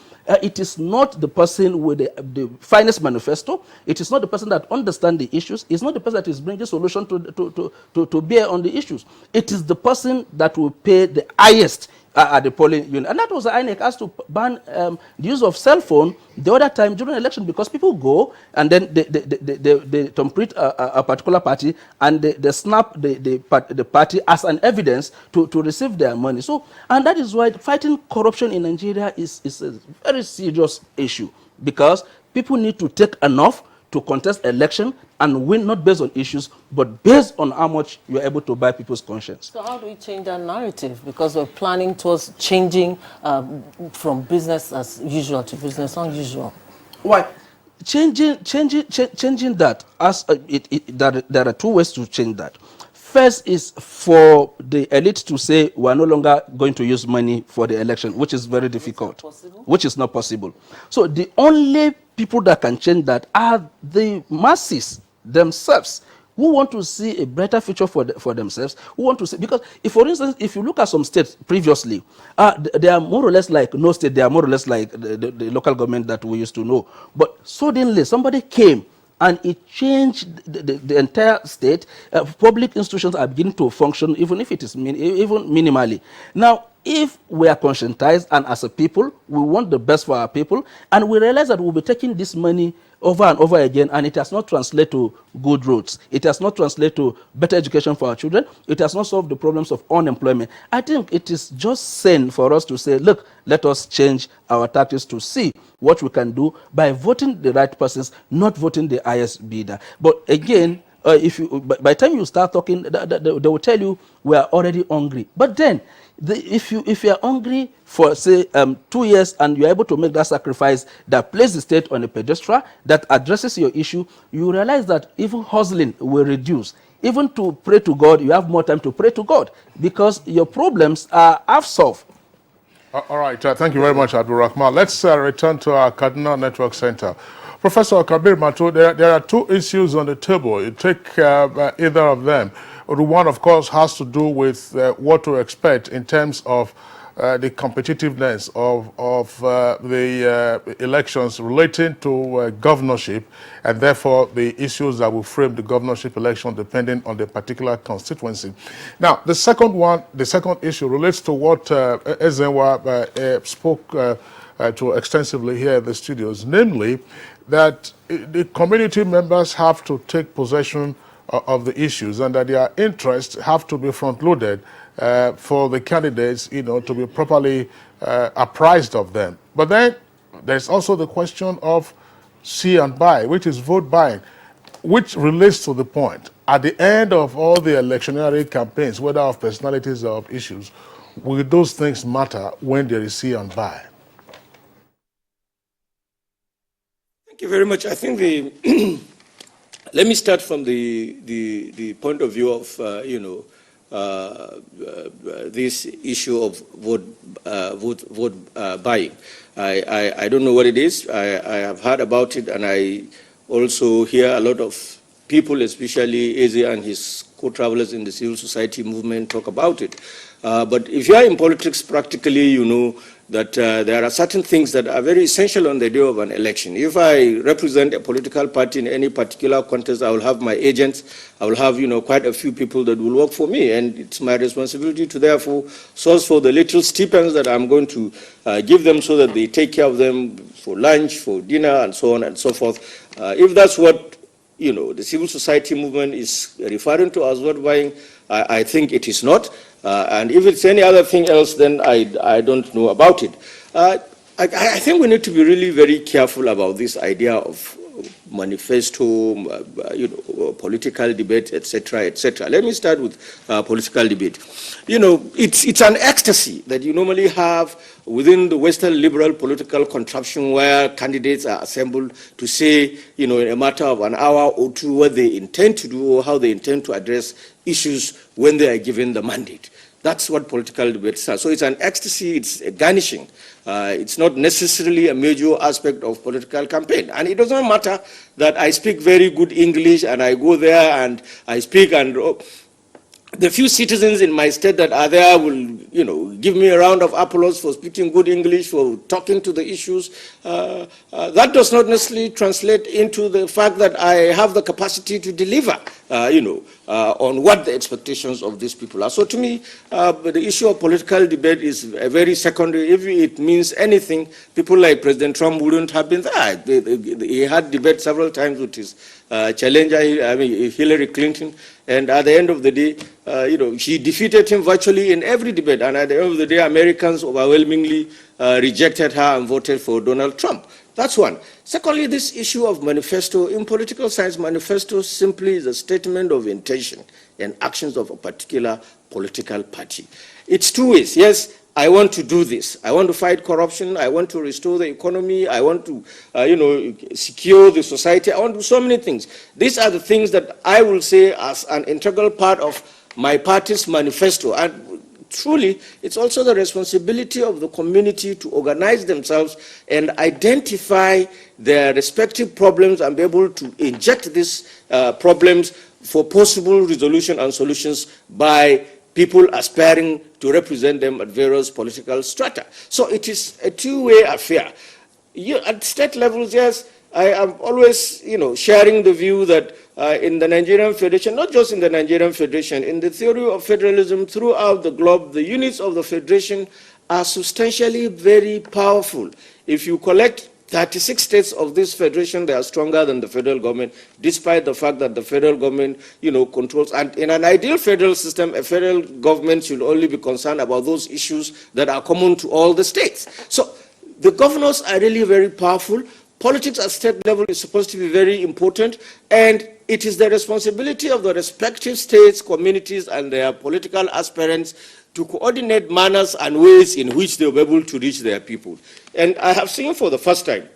it is not the person with the finest manifesto. It is not the person that understands the issues. It's not the person that is bringing solution to bear on the issues. It is the person that will pay the highest at the polling unit. And that was the INEC asked to ban the use of cell phone the other time during election, because people go and then they template a particular party and they snap the party as an evidence to receive their money. So, and that is why fighting corruption in Nigeria is a very serious issue, because people need to take enough to contest election and win, not based on issues, but based on how much you're able to buy people's conscience. So how do we change that narrative? Because we're planning towards changing from business as usual to business unusual. Why? Changing that, there are two ways to change that. First is for the elite to say we are no longer going to use money for the election, which is very difficult, which is not possible. So the only people that can change that are the masses themselves, who want to see a better future for themselves, who want to see, because if, for instance, if you look at some states previously, they are more or less like no state, they are more or less like the local government that we used to know. But suddenly somebody came and it changed the entire state. Public institutions are beginning to function, even if it is even minimally. Now, if we are conscientized and as a people, we want the best for our people, and we realize that we'll be taking this money over and over again, and it has not translated to good roads. It has not translated to better education for our children. It has not solved the problems of unemployment. I think it is just sane for us to say, look, let us change our tactics to see what we can do by voting the right persons, not voting the highest bidder. But again, if you, by the time you start talking, they will tell you we are already hungry. But then, if you are hungry for say 2 years and you are able to make that sacrifice that places the state on a pedestal, that addresses your issue, you realize that even hustling will reduce. Even to pray to God, you have more time to pray to God because your problems are half solved. All right, thank you very much, Abdul Rahman. Let's return to our Cardinal Network Center. Professor Kabir Mato, there are two issues on the table. You take either of them. The one, of course, has to do with what to expect in terms of the competitiveness of the elections relating to governorship, and therefore the issues that will frame the governorship election depending on the particular constituency. Now, the second issue relates to what Ezenwa spoke to extensively here in the studios, namely that the community members have to take possession of the issues and that their interests have to be front-loaded for the candidates, to be properly apprised of them. But then there's also the question of see and buy, which is vote buying, which relates to the point. At the end of all the electionary campaigns, whether of personalities or of issues, will those things matter when there is see and buy? Thank you very much. I think let me start from the point of view of this issue of vote buying. I don't know what it is. I have heard about it, and I also hear a lot of people, especially Eze and his co-travelers in the civil society movement, talk about it. But if you are in politics, practically, you know that there are certain things that are very essential on the day of an election. If I represent a political party in any particular contest, I will have my agents. I will have, quite a few people that will work for me, and it's my responsibility to therefore source for the little stipends that I'm going to give them so that they take care of them for lunch, for dinner, and so on and so forth. If that's what the civil society movement is referring to as vote buying, I think it is not. And if it's any other thing else, then I don't know about it. I think we need to be really very careful about this idea of manifesto, political debate, etc., etc. Let me start with political debate. It's an ecstasy that you normally have within the Western liberal political contraption where candidates are assembled to say, in a matter of an hour or two, what they intend to do or how they intend to address issues when they are given the mandate. That's what political debates are. So it's an ecstasy, it's a garnishing. It's not necessarily a major aspect of political campaign. And it doesn't matter that I speak very good English and I go there and I speak and the few citizens in my state that are there will, give me a round of applause for speaking good English, for talking to the issues. That does not necessarily translate into the fact that I have the capacity to deliver, on what the expectations of these people are. So to me, the issue of political debate is a very secondary. If it means anything, people like President Trump wouldn't have been there. He had debate several times with his challenger, Hillary Clinton, and at the end of the day, she defeated him virtually in every debate. And at the end of the day, Americans overwhelmingly rejected her and voted for Donald Trump. That's one. Secondly, this issue of manifesto. In political science, manifesto simply is a statement of intention and actions of a particular political party. It's two ways. Yes, I want to do this. I want to fight corruption. I want to restore the economy. I want to, secure the society. I want to do so many things. These are the things that I will say as an integral part of my party's manifesto. And truly, it's also the responsibility of the community to organize themselves and identify their respective problems and be able to inject these problems for possible resolution and solutions by people aspiring to represent them at various political strata. So it is a two-way affair. At state levels, yes, I am always, sharing the view that in the Nigerian Federation, not just in the Nigerian Federation, in the theory of federalism throughout the globe, the units of the Federation are substantially very powerful. If you collect 36 states of this federation, they are stronger than the federal government, despite the fact that the federal government, controls. And in an ideal federal system, a federal government should only be concerned about those issues that are common to all the states. So the governors are really very powerful. Politics at state level is supposed to be very important, and it is the responsibility of the respective states, communities, and their political aspirants to coordinate manners and ways in which they'll be able to reach their people. And I have seen for the first time,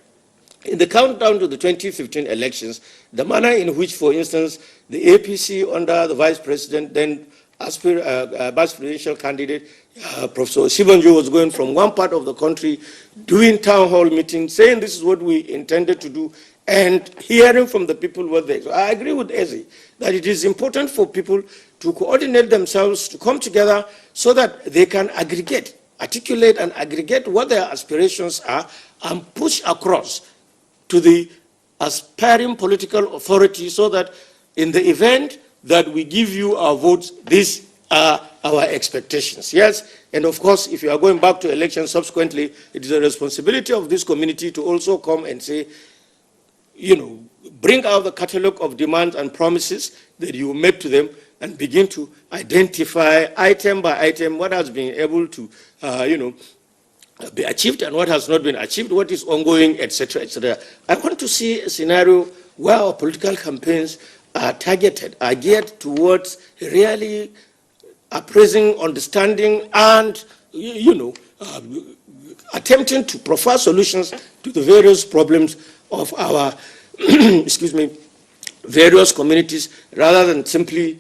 in the countdown to the 2015 elections, the manner in which, for instance, the APC under the vice president, then vice presidential candidate, Professor Sibanjo, was going from one part of the country, doing town hall meetings, saying this is what we intended to do, and hearing from the people what they. So I agree with Eze that it is important for people to coordinate themselves, to come together so that they can articulate and aggregate what their aspirations are and push across to the aspiring political authority so that in the event that we give you our votes, these are our expectations. Yes, and of course, if you are going back to elections subsequently, it is a responsibility of this community to also come and say, bring out the catalog of demands and promises that you make to them and begin to identify item by item what has been able to, be achieved and what has not been achieved, what is ongoing, etc., etc. I want to see a scenario where our political campaigns are targeted, are geared towards really appraising, understanding, and, attempting to provide solutions to the various problems of our, various communities, rather than simply,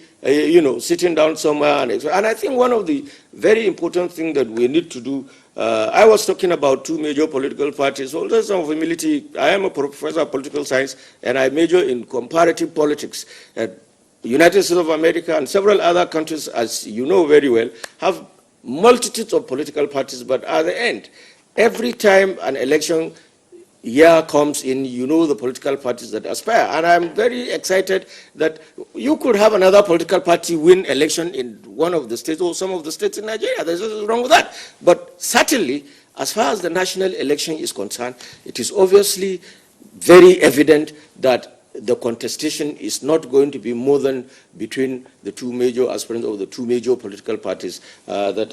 sitting down somewhere. And I think one of the very important things that we need to do, I was talking about two major political parties. Well, there's some humility. I am a professor of political science, and I major in comparative politics. The United States of America and several other countries, as you know very well, have multitudes of political parties, but at the end, every time an election year comes in, the political parties that aspire. And I'm very excited that you could have another political party win election in one of the states or some of the states in Nigeria. There's nothing wrong with that. But certainly, as far as the national election is concerned, it is obviously very evident that the contestation is not going to be more than between the two major aspirants of the two major political parties that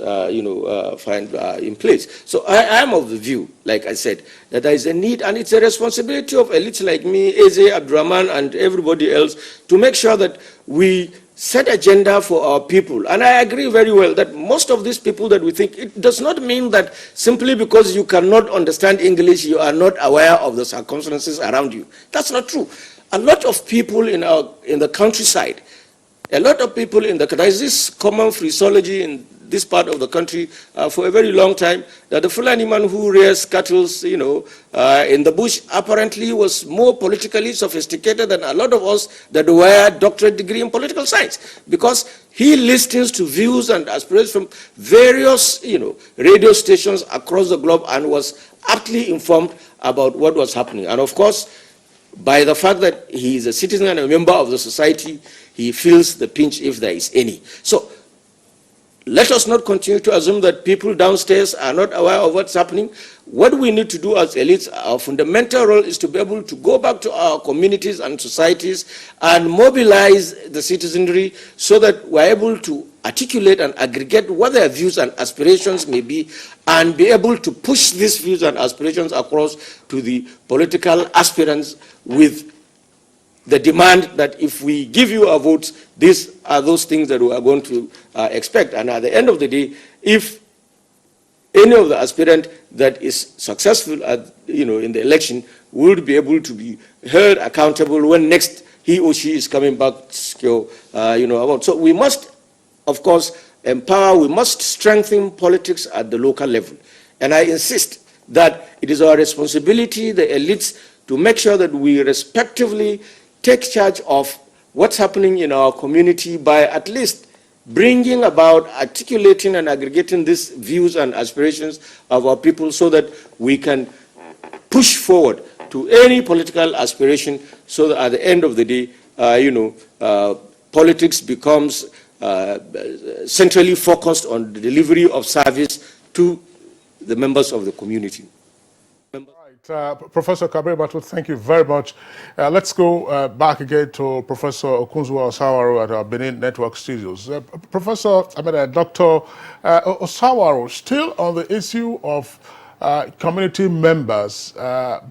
find in place. So I am of the view, like I said, that there is a need, and it's a responsibility of elites like me, Eze, Abdurrahman, and everybody else to make sure that we set agenda for our people. And I agree very well that most of these people that we think, it does not mean that simply because you cannot understand English, you are not aware of the circumstances around you. That's not true. A lot of people in the countryside, a lot of people there's this common phraseology in this part of the country for a very long time, that the Fulani man who rears cattle, in the bush apparently was more politically sophisticated than a lot of us that were doctorate degree in political science, because he listens to views and aspirations from various, radio stations across the globe and was aptly informed about what was happening. And of course, by the fact that he is a citizen and a member of the society, he feels the pinch if there is any. So let us not continue to assume that people downstairs are not aware of what's happening. What we need to do as elites, our fundamental role is to be able to go back to our communities and societies and mobilize the citizenry so that we're able to articulate and aggregate what their views and aspirations may be, and be able to push these views and aspirations across to the political aspirants with the demand that if we give you our votes, these are those things that we are going to expect. And at the end of the day, if any of the aspirant that is successful at, in the election would be able to be held accountable when next he or she is coming back, about. So we must, of course, empower, we must strengthen politics at the local level. And I insist that it is our responsibility, the elites, to make sure that we respectively take charge of what's happening in our community by at least bringing about, articulating and aggregating these views and aspirations of our people so that we can push forward to any political aspiration, so that at the end of the day, politics becomes centrally focused on the delivery of service to the members of the community. Professor Kabir Batu, thank you very much. Let's go back again to Professor Okunzuwa Osawaru at our Benin Network Studios. Dr. Osawaru, still on the issue of community members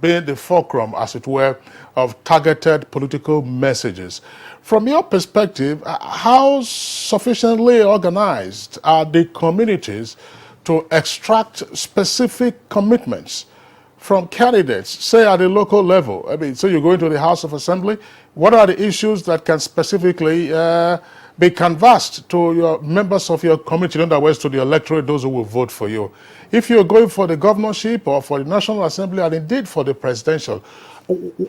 being the fulcrum, as it were, of targeted political messages. From your perspective, how sufficiently organized are the communities to extract specific commitments from candidates, say at the local level? So you go into the House of Assembly, what are the issues that can specifically be canvassed to your members of your community, in other words, to the electorate, those who will vote for you? If you're going for the governorship or for the National Assembly, and indeed for the presidential,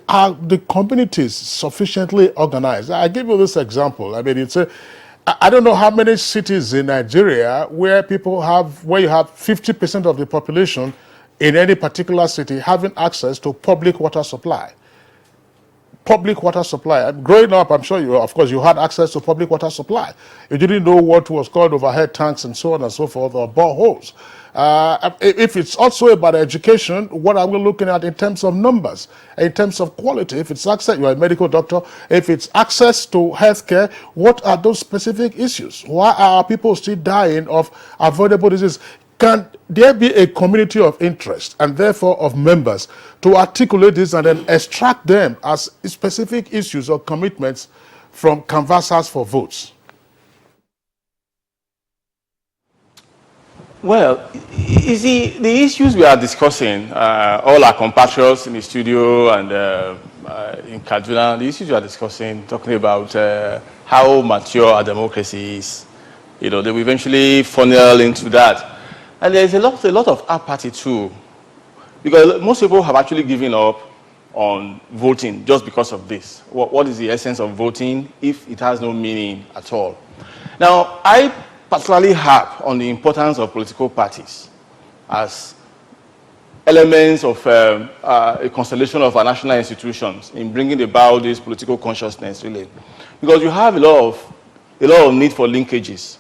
are the communities sufficiently organized? I give you this example. I don't know how many cities in Nigeria where you have 50% of the population in any particular city having access to public water supply. Public water supply. Growing up, I'm sure you had access to public water supply. You didn't know what was called overhead tanks and so on and so forth, or boreholes. If it's also about education, what are we looking at in terms of numbers, in terms of quality? If it's access, you're a medical doctor, if it's access to healthcare, what are those specific issues? Why are people still dying of avoidable disease? Can there be a community of interest and therefore of members to articulate this and then extract them as specific issues or commitments from canvassers for votes? Well, you see, the issues we are discussing, all our compatriots in the studio and in Kaduna, the issues we are discussing, talking about how mature our democracy is, they will eventually funnel into that. And there's a lot of apathy too, because most people have actually given up on voting just because of this. What is the essence of voting if it has no meaning at all? Now, I particularly harp on the importance of political parties as elements of a constellation of our national institutions in bringing about this political consciousness, really, because you have a lot of need for linkages.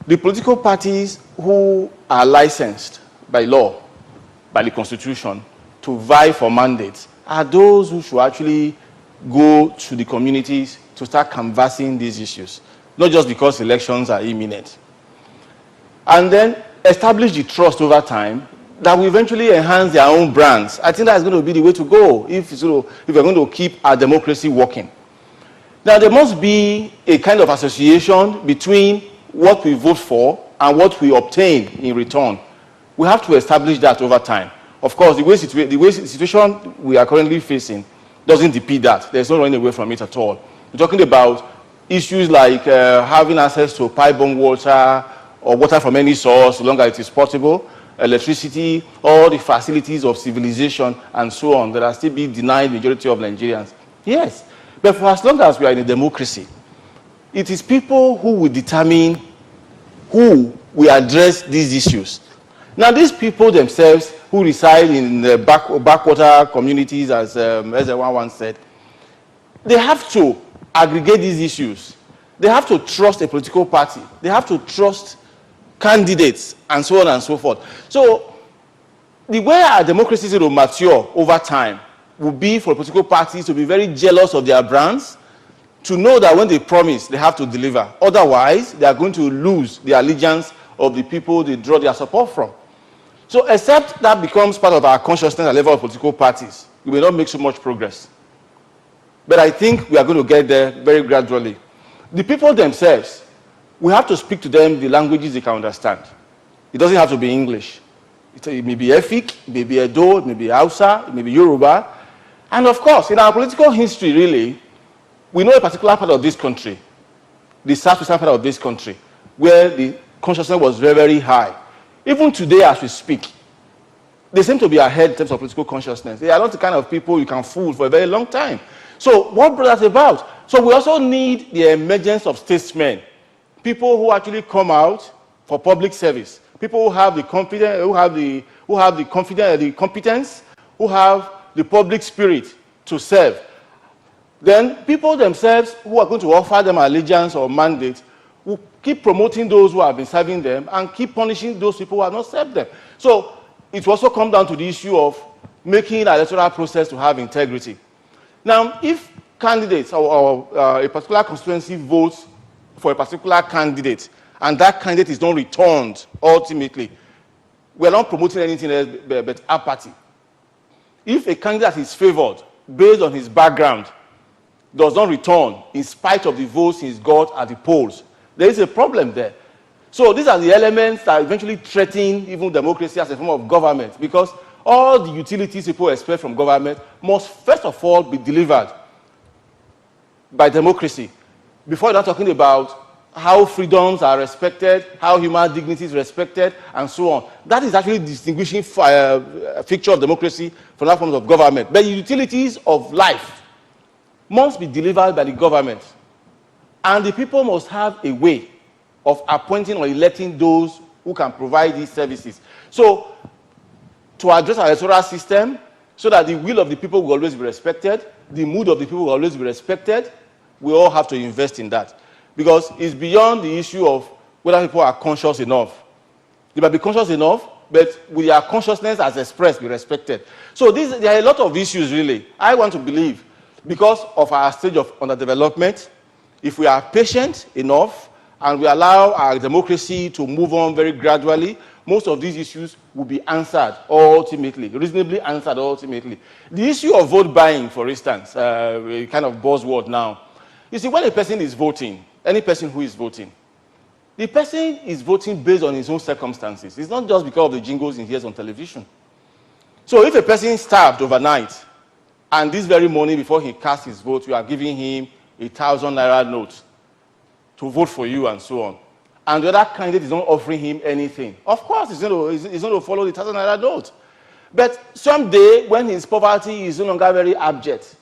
The political parties who are licensed by law, by the Constitution, to vie for mandates are those who should actually go to the communities to start canvassing these issues, not just because elections are imminent. And then establish the trust over time that will eventually enhance their own brands. I think that's going to be the way to go if we're going to keep our democracy working. Now, there must be a kind of association between what we vote for and what we obtain in return. We have to establish that over time. Of course, the situation we are currently facing doesn't defeat that. There's no running away from it at all. We're talking about issues like having access to pipe-borne water or water from any source, so long as it is possible, electricity, all the facilities of civilization, and so on, that are still being denied the majority of Nigerians. Yes, but for as long as we are in a democracy, it is people who will determine who will address these issues. Now, these people themselves who reside in the backwater communities, as everyone once said, they have to aggregate these issues. They have to trust a political party. They have to trust candidates, and so on and so forth. So, the way our democracy will mature over time will be for political parties to be very jealous of their brands, to know that when they promise, they have to deliver. Otherwise, they are going to lose the allegiance of the people they draw their support from. So, except that becomes part of our consciousness at the level of political parties, we may not make so much progress. But I think we are going to get there very gradually. The people themselves, we have to speak to them the languages they can understand. It doesn't have to be English. It may be Efik, it may be Edo, it may be Hausa, it may be Yoruba. And of course, in our political history, really, we know a particular part of this country, the southwestern part of this country, where the consciousness was very, very high. Even today, as we speak, they seem to be ahead in terms of political consciousness. They are not the kind of people you can fool for a very long time. So what brought that about? So we also need the emergence of statesmen, people who actually come out for public service, people who have the confidence, who have the competence, who have the public spirit to serve. Then people themselves who are going to offer them allegiance or mandate will keep promoting those who have been serving them and keep punishing those people who have not served them. So it will also come down to the issue of making the electoral process to have integrity. Now, if candidates or a particular constituency votes for a particular candidate and that candidate is not returned ultimately, we're not promoting anything else but apathy. If a candidate is favored based on his background, does not return in spite of the votes he's got at the polls, there is a problem there. So these are the elements that eventually threaten even democracy as a form of government, because all the utilities people expect from government must first of all be delivered by democracy. Before you're not talking about how freedoms are respected, how human dignity is respected, and so on. That is actually the distinguishing feature of democracy from other forms of government. But the utilities of life must be delivered by the government. And the people must have a way of appointing or electing those who can provide these services. So, to address our electoral system, so that the will of the people will always be respected, the mood of the people will always be respected, we all have to invest in that. Because it's beyond the issue of whether people are conscious enough. They might be conscious enough, but with their consciousness as expressed, be respected. So there are a lot of issues, really. I want to believe, because of our stage of underdevelopment, if we are patient enough and we allow our democracy to move on very gradually, most of these issues will be answered ultimately, reasonably answered ultimately. The issue of vote buying, for instance, a kind of buzzword now. You see, when a person is voting, any person who is voting, the person is voting based on his own circumstances. It's not just because of the jingles he hears on television. So if a person starved overnight, and this very morning before he casts his vote, you are giving him 1,000 naira note to vote for you and so on, and the other candidate is not offering him anything, of course he's going to follow the 1,000 naira note. But someday, when his poverty is no longer very abject,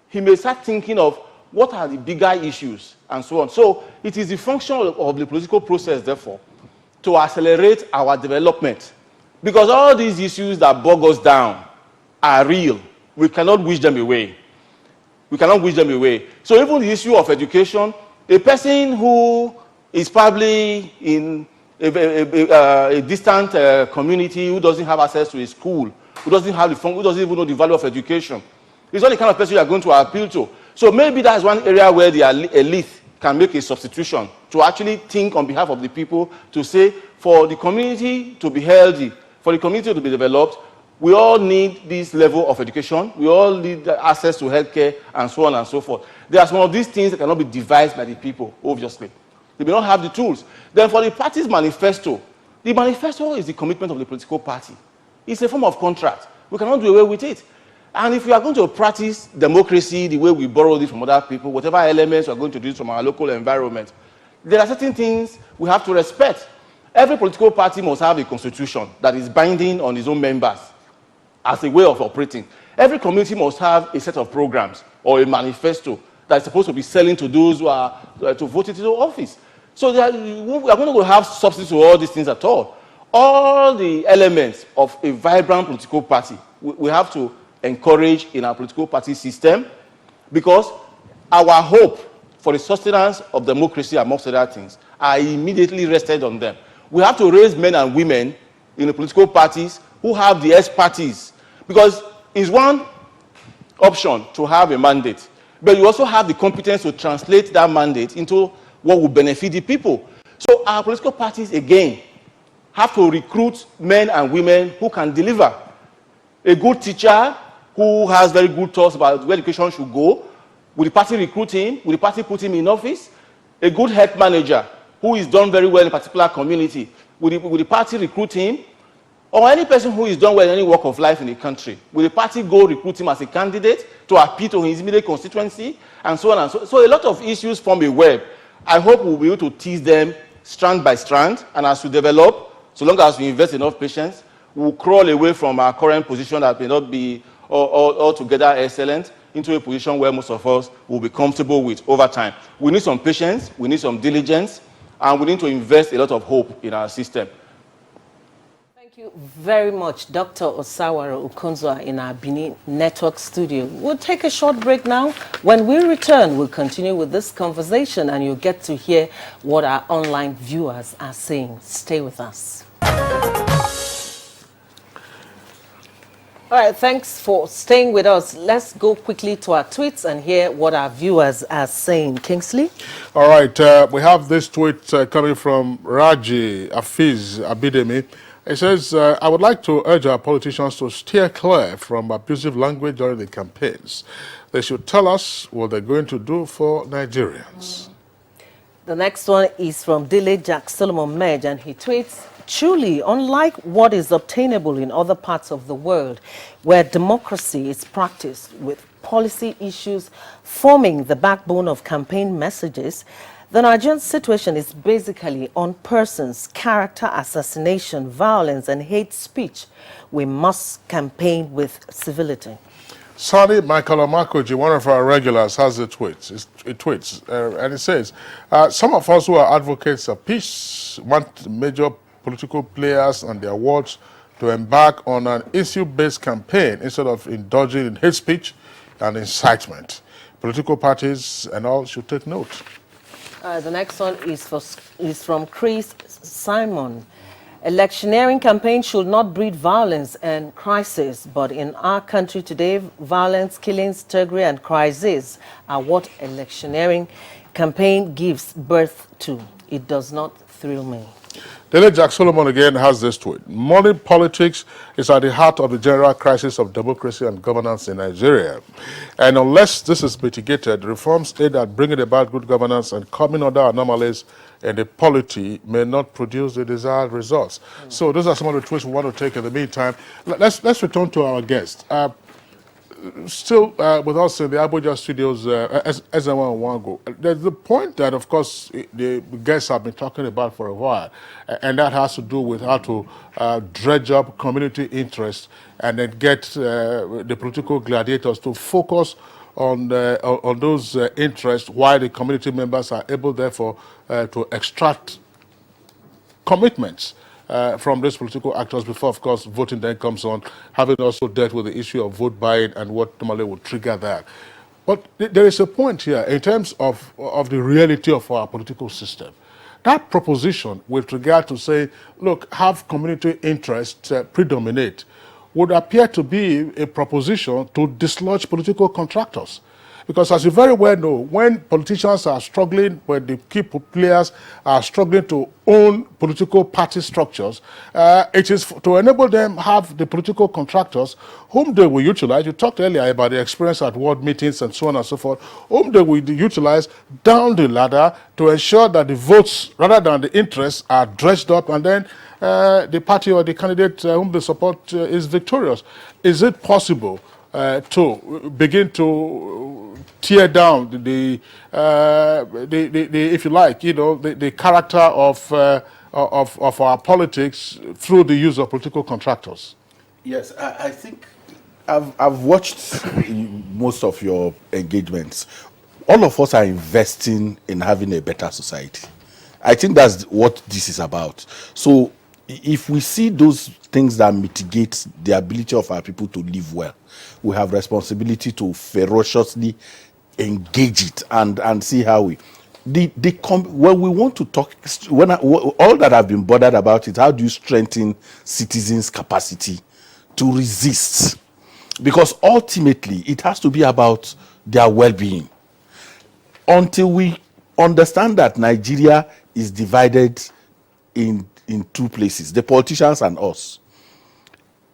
he may start thinking of what are the bigger issues and so on. So it is the function of the political process, therefore, to accelerate our development. Because all these issues that bog us down are real. We cannot wish them away. We cannot wish them away. So even the issue of education, a person who is probably in a distant community, who doesn't have access to a school, who doesn't even know the value of education, He's not the kind of person you are going to appeal to. So maybe that's one area where the elite can make a substitution to actually think on behalf of the people to say, for the community to be healthy, for the community to be developed, we all need this level of education. We all need access to healthcare and so on and so forth. There are some of these things that cannot be devised by the people, obviously. They may not have the tools. Then for the party's manifesto, the manifesto is the commitment of the political party. It's a form of contract. We cannot do away with it. And if we are going to practice democracy the way we borrowed it from other people, whatever elements we are going to do from our local environment, there are certain things we have to respect. Every political party must have a constitution that is binding on its own members as a way of operating. Every community must have a set of programs or a manifesto that is supposed to be selling to those who are to vote into office. So we are going to have substance to all these things at all. All the elements of a vibrant political party, we have to encourage in our political party system, because our hope for the sustenance of democracy, amongst other things, are immediately rested on them. We have to raise men and women in the political parties who have the expertise, because it's one option to have a mandate, but you also have the competence to translate that mandate into what will benefit the people. So our political parties, again, have to recruit men and women who can deliver. A good teacher who has very good thoughts about where education should go, will the party recruit him? Will the party put him in office? A good health manager who is done very well in a particular community, will the party recruit him? Or any person who is done well in any walk of life in the country, will the party go recruit him as a candidate to appeal to his immediate constituency, and so on and so on? So a lot of issues form a web. I hope we'll be able to tease them strand by strand, and as we develop, so long as we invest enough patience, we'll crawl away from our current position that may not be altogether excellent into a position where most of us will be comfortable with over time. We need some patience, we need some diligence, and we need to invest a lot of hope in our system. Thank you very much, Dr. Osawara Okonzwa in our Benin Network studio. We'll take a short break now. When we return, we'll continue with this conversation, and you'll get to hear what our online viewers are saying. Stay with us. All right, thanks for staying with us. Let's go quickly to our tweets and hear what our viewers are saying. Kingsley? All right, we have this tweet coming from Raji Afiz Abidemi. It says, I would like to urge our politicians to steer clear from abusive language during the campaigns. They should tell us what they're going to do for Nigerians. The next one is from Dile Jack Solomon Medj, and he tweets, truly, unlike what is obtainable in other parts of the world, where democracy is practiced with policy issues forming the backbone of campaign messages, the Nigerian situation is basically on persons, character assassination, violence, and hate speech. We must campaign with civility. Sani Michael Amakoji, one of our regulars, has a tweet. It tweets, and it says, some of us who are advocates of peace want major political players and their wards to embark on an issue-based campaign instead of indulging in hate speech and incitement. Political parties and all should take note. The next one is from Chris Simon. Electioneering campaigns should not breed violence and crisis, but in our country today, violence, killings, thuggery, and crisis are what electioneering campaign gives birth to. It does not thrill me. Dele Jack Solomon again has this tweet. Money politics is at the heart of the general crisis of democracy and governance in Nigeria. And unless this is mitigated, reforms aimed at bringing about good governance and curbing other anomalies in the polity may not produce the desired results. So those are some of the tweets we want to take in the meantime. Let's return to our guest. Still with us in the Abuja studios, as I want to go, there's the point that, of course, the guests have been talking about for a while, and that has to do with how to dredge up community interest and then get the political gladiators to focus on those interests while the community members are able, therefore, to extract commitments from these political actors before, of course, voting then comes on, having also dealt with the issue of vote buying and what normally would trigger that. But there is a point here in terms of the reality of our political system. That proposition with regard to say, look, have community interests predominate would appear to be a proposition to dislodge political contractors. Because as you very well know, when politicians are struggling, when the key players are struggling to own political party structures, it is to enable them have the political contractors whom they will utilize. You talked earlier about the experience at world meetings and so on and so forth, whom they will utilize down the ladder to ensure that the votes, rather than the interests, are dredged up, and then the party or the candidate whom they support is victorious. Is it possible to begin to tear down the if you like, the character of our politics through the use of political contractors? Yes, I think I've watched most of your engagements. All of us are investing in having a better society. I think that's what this is about. So if we see those things that mitigate the ability of our people to live well, we have responsibility to ferociously engage it and see how we when we want to talk, all that I've been bothered about is how do you strengthen citizens' capacity to resist, because ultimately it has to be about their well-being. Until we understand that Nigeria is divided in two places, the politicians and us.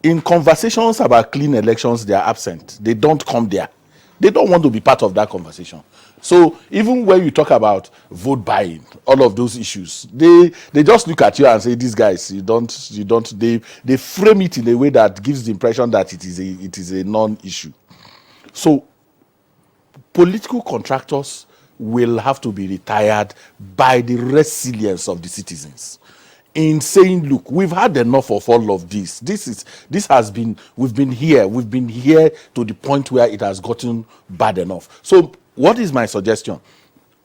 In conversations about clean elections, they are absent. They don't come there. They don't want to be part of that conversation. So even when you talk about vote buying, all of those issues, they just look at you and say, these guys, they frame it in a way that gives the impression that it is a non-issue. So political contractors will have to be retired by the resilience of the citizens in saying, look, we've had enough of all of this. We've been here to the point where it has gotten bad enough. So what is my suggestion?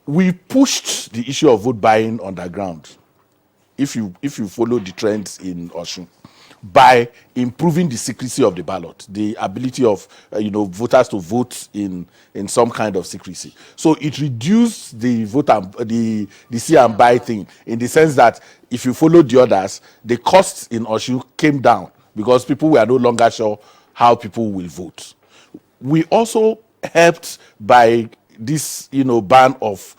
We pushed the issue of vote buying underground, if you follow the trends in Osun, by improving the secrecy of the ballot, the ability of voters to vote in some kind of secrecy. So it reduced the vote and the see and buy thing, in the sense that if you follow the others, the costs in Osun came down because people were no longer sure how people will vote. We also helped by this ban of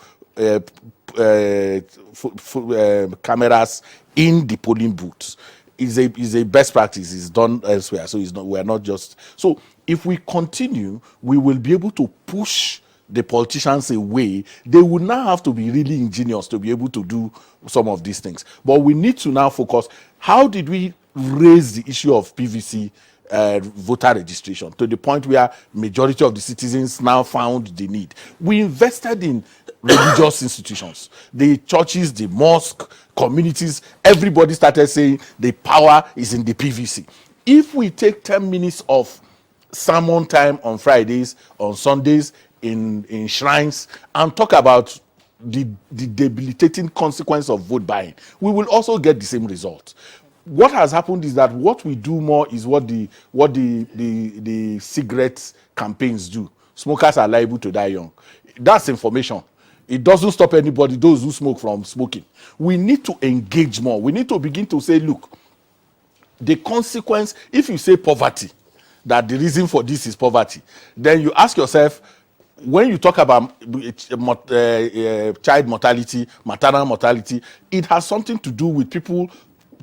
cameras in the polling booths. Is a best practice. It's done elsewhere, so we're not just. So if we continue, we will be able to push the politicians away. They will now have to be really ingenious to be able to do some of these things. But we need to now focus. How did we raise the issue of PVC voter registration to the point where majority of the citizens now found the need? We invested in religious institutions, the churches, the mosque, communities. Everybody started saying the power is in the PVC. If we take 10 minutes of sermon time on Fridays, on Sundays, in shrines, and talk about the debilitating consequence of vote buying, we will also get the same result. What has happened is that what we do more is what the cigarette campaigns do. Smokers are liable to die young. That's information. It doesn't stop anybody, those who smoke, from smoking. We need to engage more. We need to begin to say, look, the consequence, if you say poverty, that the reason for this is poverty, then you ask yourself, when you talk about child mortality, maternal mortality, it has something to do with people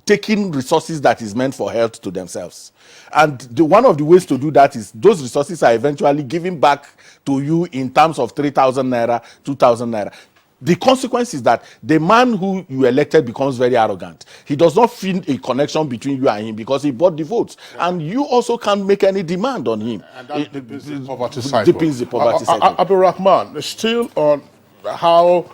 taking resources that is meant for health to themselves. And one of the ways to do that is those resources are eventually given back to you in terms of 3,000 naira, 2,000 naira. The consequence is that the man who you elected becomes very arrogant. He does not feel a connection between you and him because he bought the votes. Yeah. And you also can't make any demand on him. And that deepens the poverty cycle. Deepens the poverty cycle. Abdulrahman, still on how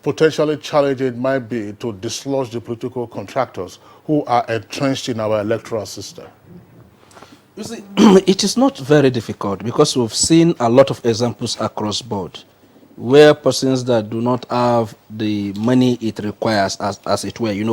potentially challenging it might be to dislodge the political contractors who are entrenched in our electoral system. You see, it is not very difficult because we've seen a lot of examples across board where persons that do not have the money it requires, as it were, if you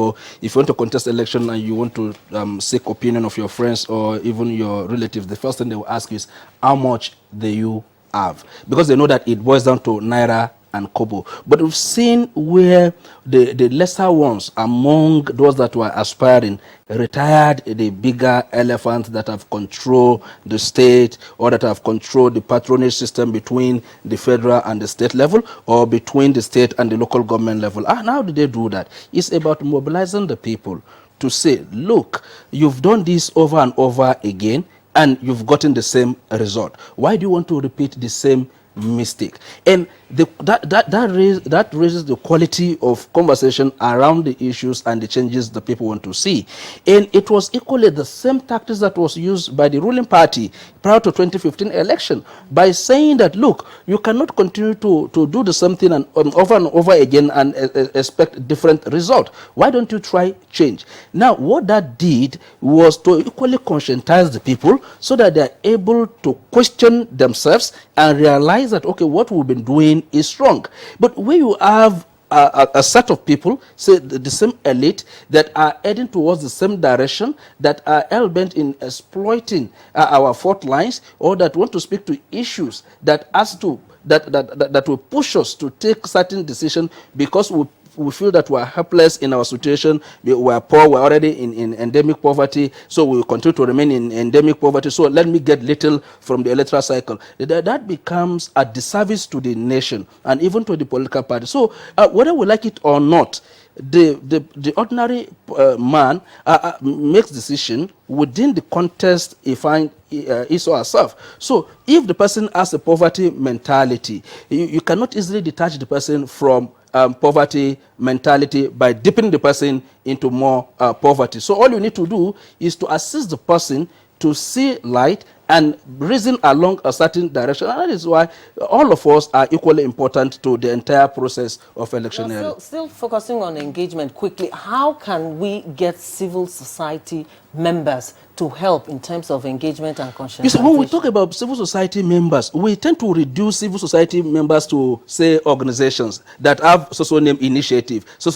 want to contest election and you want to seek opinion of your friends or even your relatives, the first thing they will ask you is how much do you have, because they know that it boils down to naira and kobo. But we've seen where the lesser ones among those that were aspiring retired the bigger elephants that have controlled the state or that have controlled the patronage system between the federal and the state level or between the state and the local government level. And how do they do that? It's about mobilizing the people to say, look, you've done this over and over again and you've gotten the same result. Why do you want to repeat the same mistake? And that raises the quality of conversation around the issues and the changes that people want to see. And it was equally the same tactics that was used by the ruling party prior to 2015 election by saying that, look, you cannot continue to do the same thing and over again and expect different result. Why don't you try change? Now, what that did was to equally conscientize the people so that they're able to question themselves and realize that, okay, what we've been doing is wrong. But when you have a set of people, say the same elite, that are heading towards the same direction, that are hell-bent in exploiting our fault lines, or that want to speak to issues that will push us to take certain decisions because we feel that we are helpless in our situation, we are poor, we are already in endemic poverty, so we will continue to remain in endemic poverty, so let me get little from the electoral cycle. That becomes a disservice to the nation and even to the political party. So whether we like it or not, the ordinary man makes decision within the context he finds his or herself. So if the person has a poverty mentality, you cannot easily detach the person from poverty mentality by dipping the person into more poverty. So all you need to do is to assist the person to see light and reason along a certain direction. And that is why all of us are equally important to the entire process of electioneering. Still focusing on engagement quickly, how can we get civil society members to help in terms of engagement and conscientization? You see, when we talk about civil society members, we tend to reduce civil society members to, say, organizations that have social name initiative. So.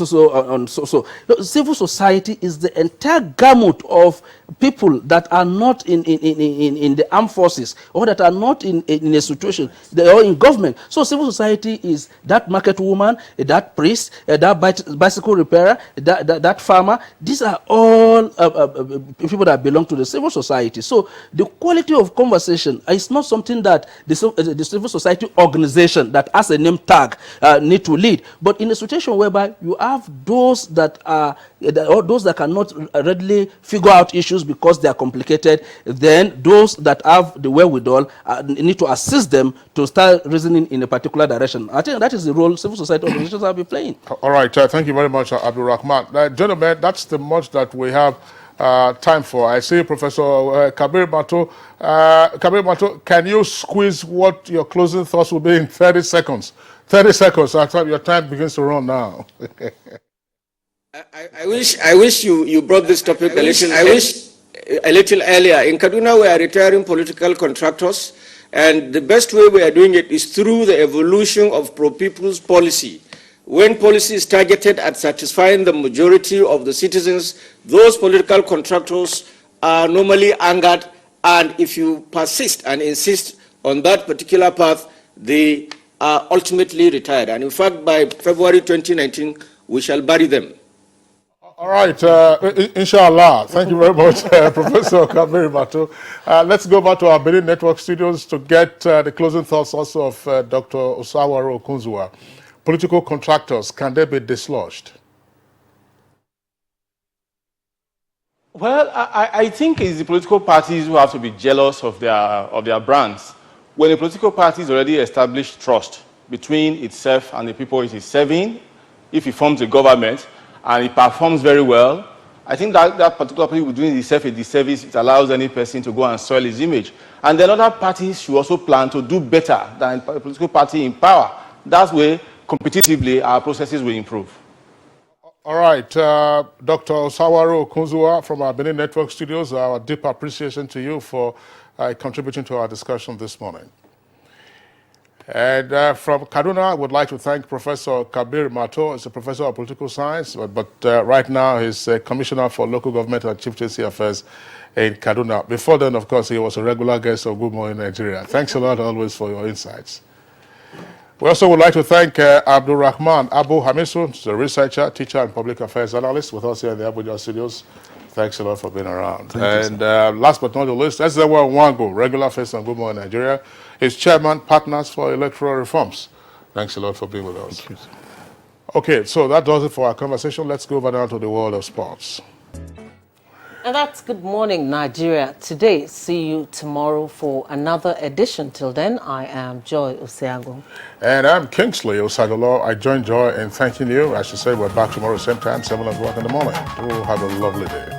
Civil society is the entire gamut of people that are not in the armed forces or that are not in a situation, they are in government. So civil society is that market woman, that priest, that bicycle repairer, that farmer. These are all people that belong to the civil society. So the quality of conversation is not something that the civil society organization that has a name tag need to lead. But in a situation whereby you have those that are those that cannot readily figure out issues because they are complicated, then those that have the wherewithal need to assist them to start reasoning in a particular direction. I think that is the role civil society organizations have been playing. All right, thank you very much, Abdul Rahman. Gentlemen, that's the much that we have time for. I see Professor Kabir Mato. Kabir Mato, can you squeeze what your closing thoughts will be in 30 seconds? 30 seconds, your time begins to run now. I wish you brought this topic a little earlier. In Kaduna, we are retiring political contractors, and the best way we are doing it is through the evolution of pro-people's policy. When policy is targeted at satisfying the majority of the citizens, those political contractors are normally angered, and if you persist and insist on that particular path, they are ultimately retired. And in fact, by February 2019, we shall bury them. All right, inshallah. Thank you very much, Professor Kabir Mato. Let's go back to our Benin Network studios to get the closing thoughts also of Dr. Osawaro Okunzuwa. Political contractors, can they be dislodged? Well, I think it's the political parties who have to be jealous of their brands. When a political party has already established trust between itself and the people it is serving, if it forms a government, and it performs very well, I think that particular party will do itself a disservice. It allows any person to go and soil his image. And then other parties should also plan to do better than a political party in power. That way, competitively, our processes will improve. All right, Dr. Osawaro Okunzuwa from our Benin Network studios, our deep appreciation to you for contributing to our discussion this morning. And from Kaduna, I would like to thank Professor Kabir Mato. He's a professor of political science, but right now he's a commissioner for local government and chieftaincy affairs in Kaduna. Before then, of course, he was a regular guest of Good Morning Nigeria. Thanks a lot always for your insights. We also would like to thank Abdul Rahman Abu Hamisu, the researcher, teacher, and public affairs analyst with us here in the Abuja studios. Thanks a lot for being around. Last but not the least, Ezewa Wango, regular face on Good Morning Nigeria, is chairman, Partners for Electoral Reforms. Thanks a lot for being with us. Okay, so that does it for our conversation. Let's go over now to the world of sports. And that's Good Morning Nigeria today. See you tomorrow for another edition. Till then, I am Joy Osiago. And I'm Kingsley Osagolo. I join Joy in thanking you. I should say we're back tomorrow same time, 7 o'clock in the morning. We'll have a lovely day.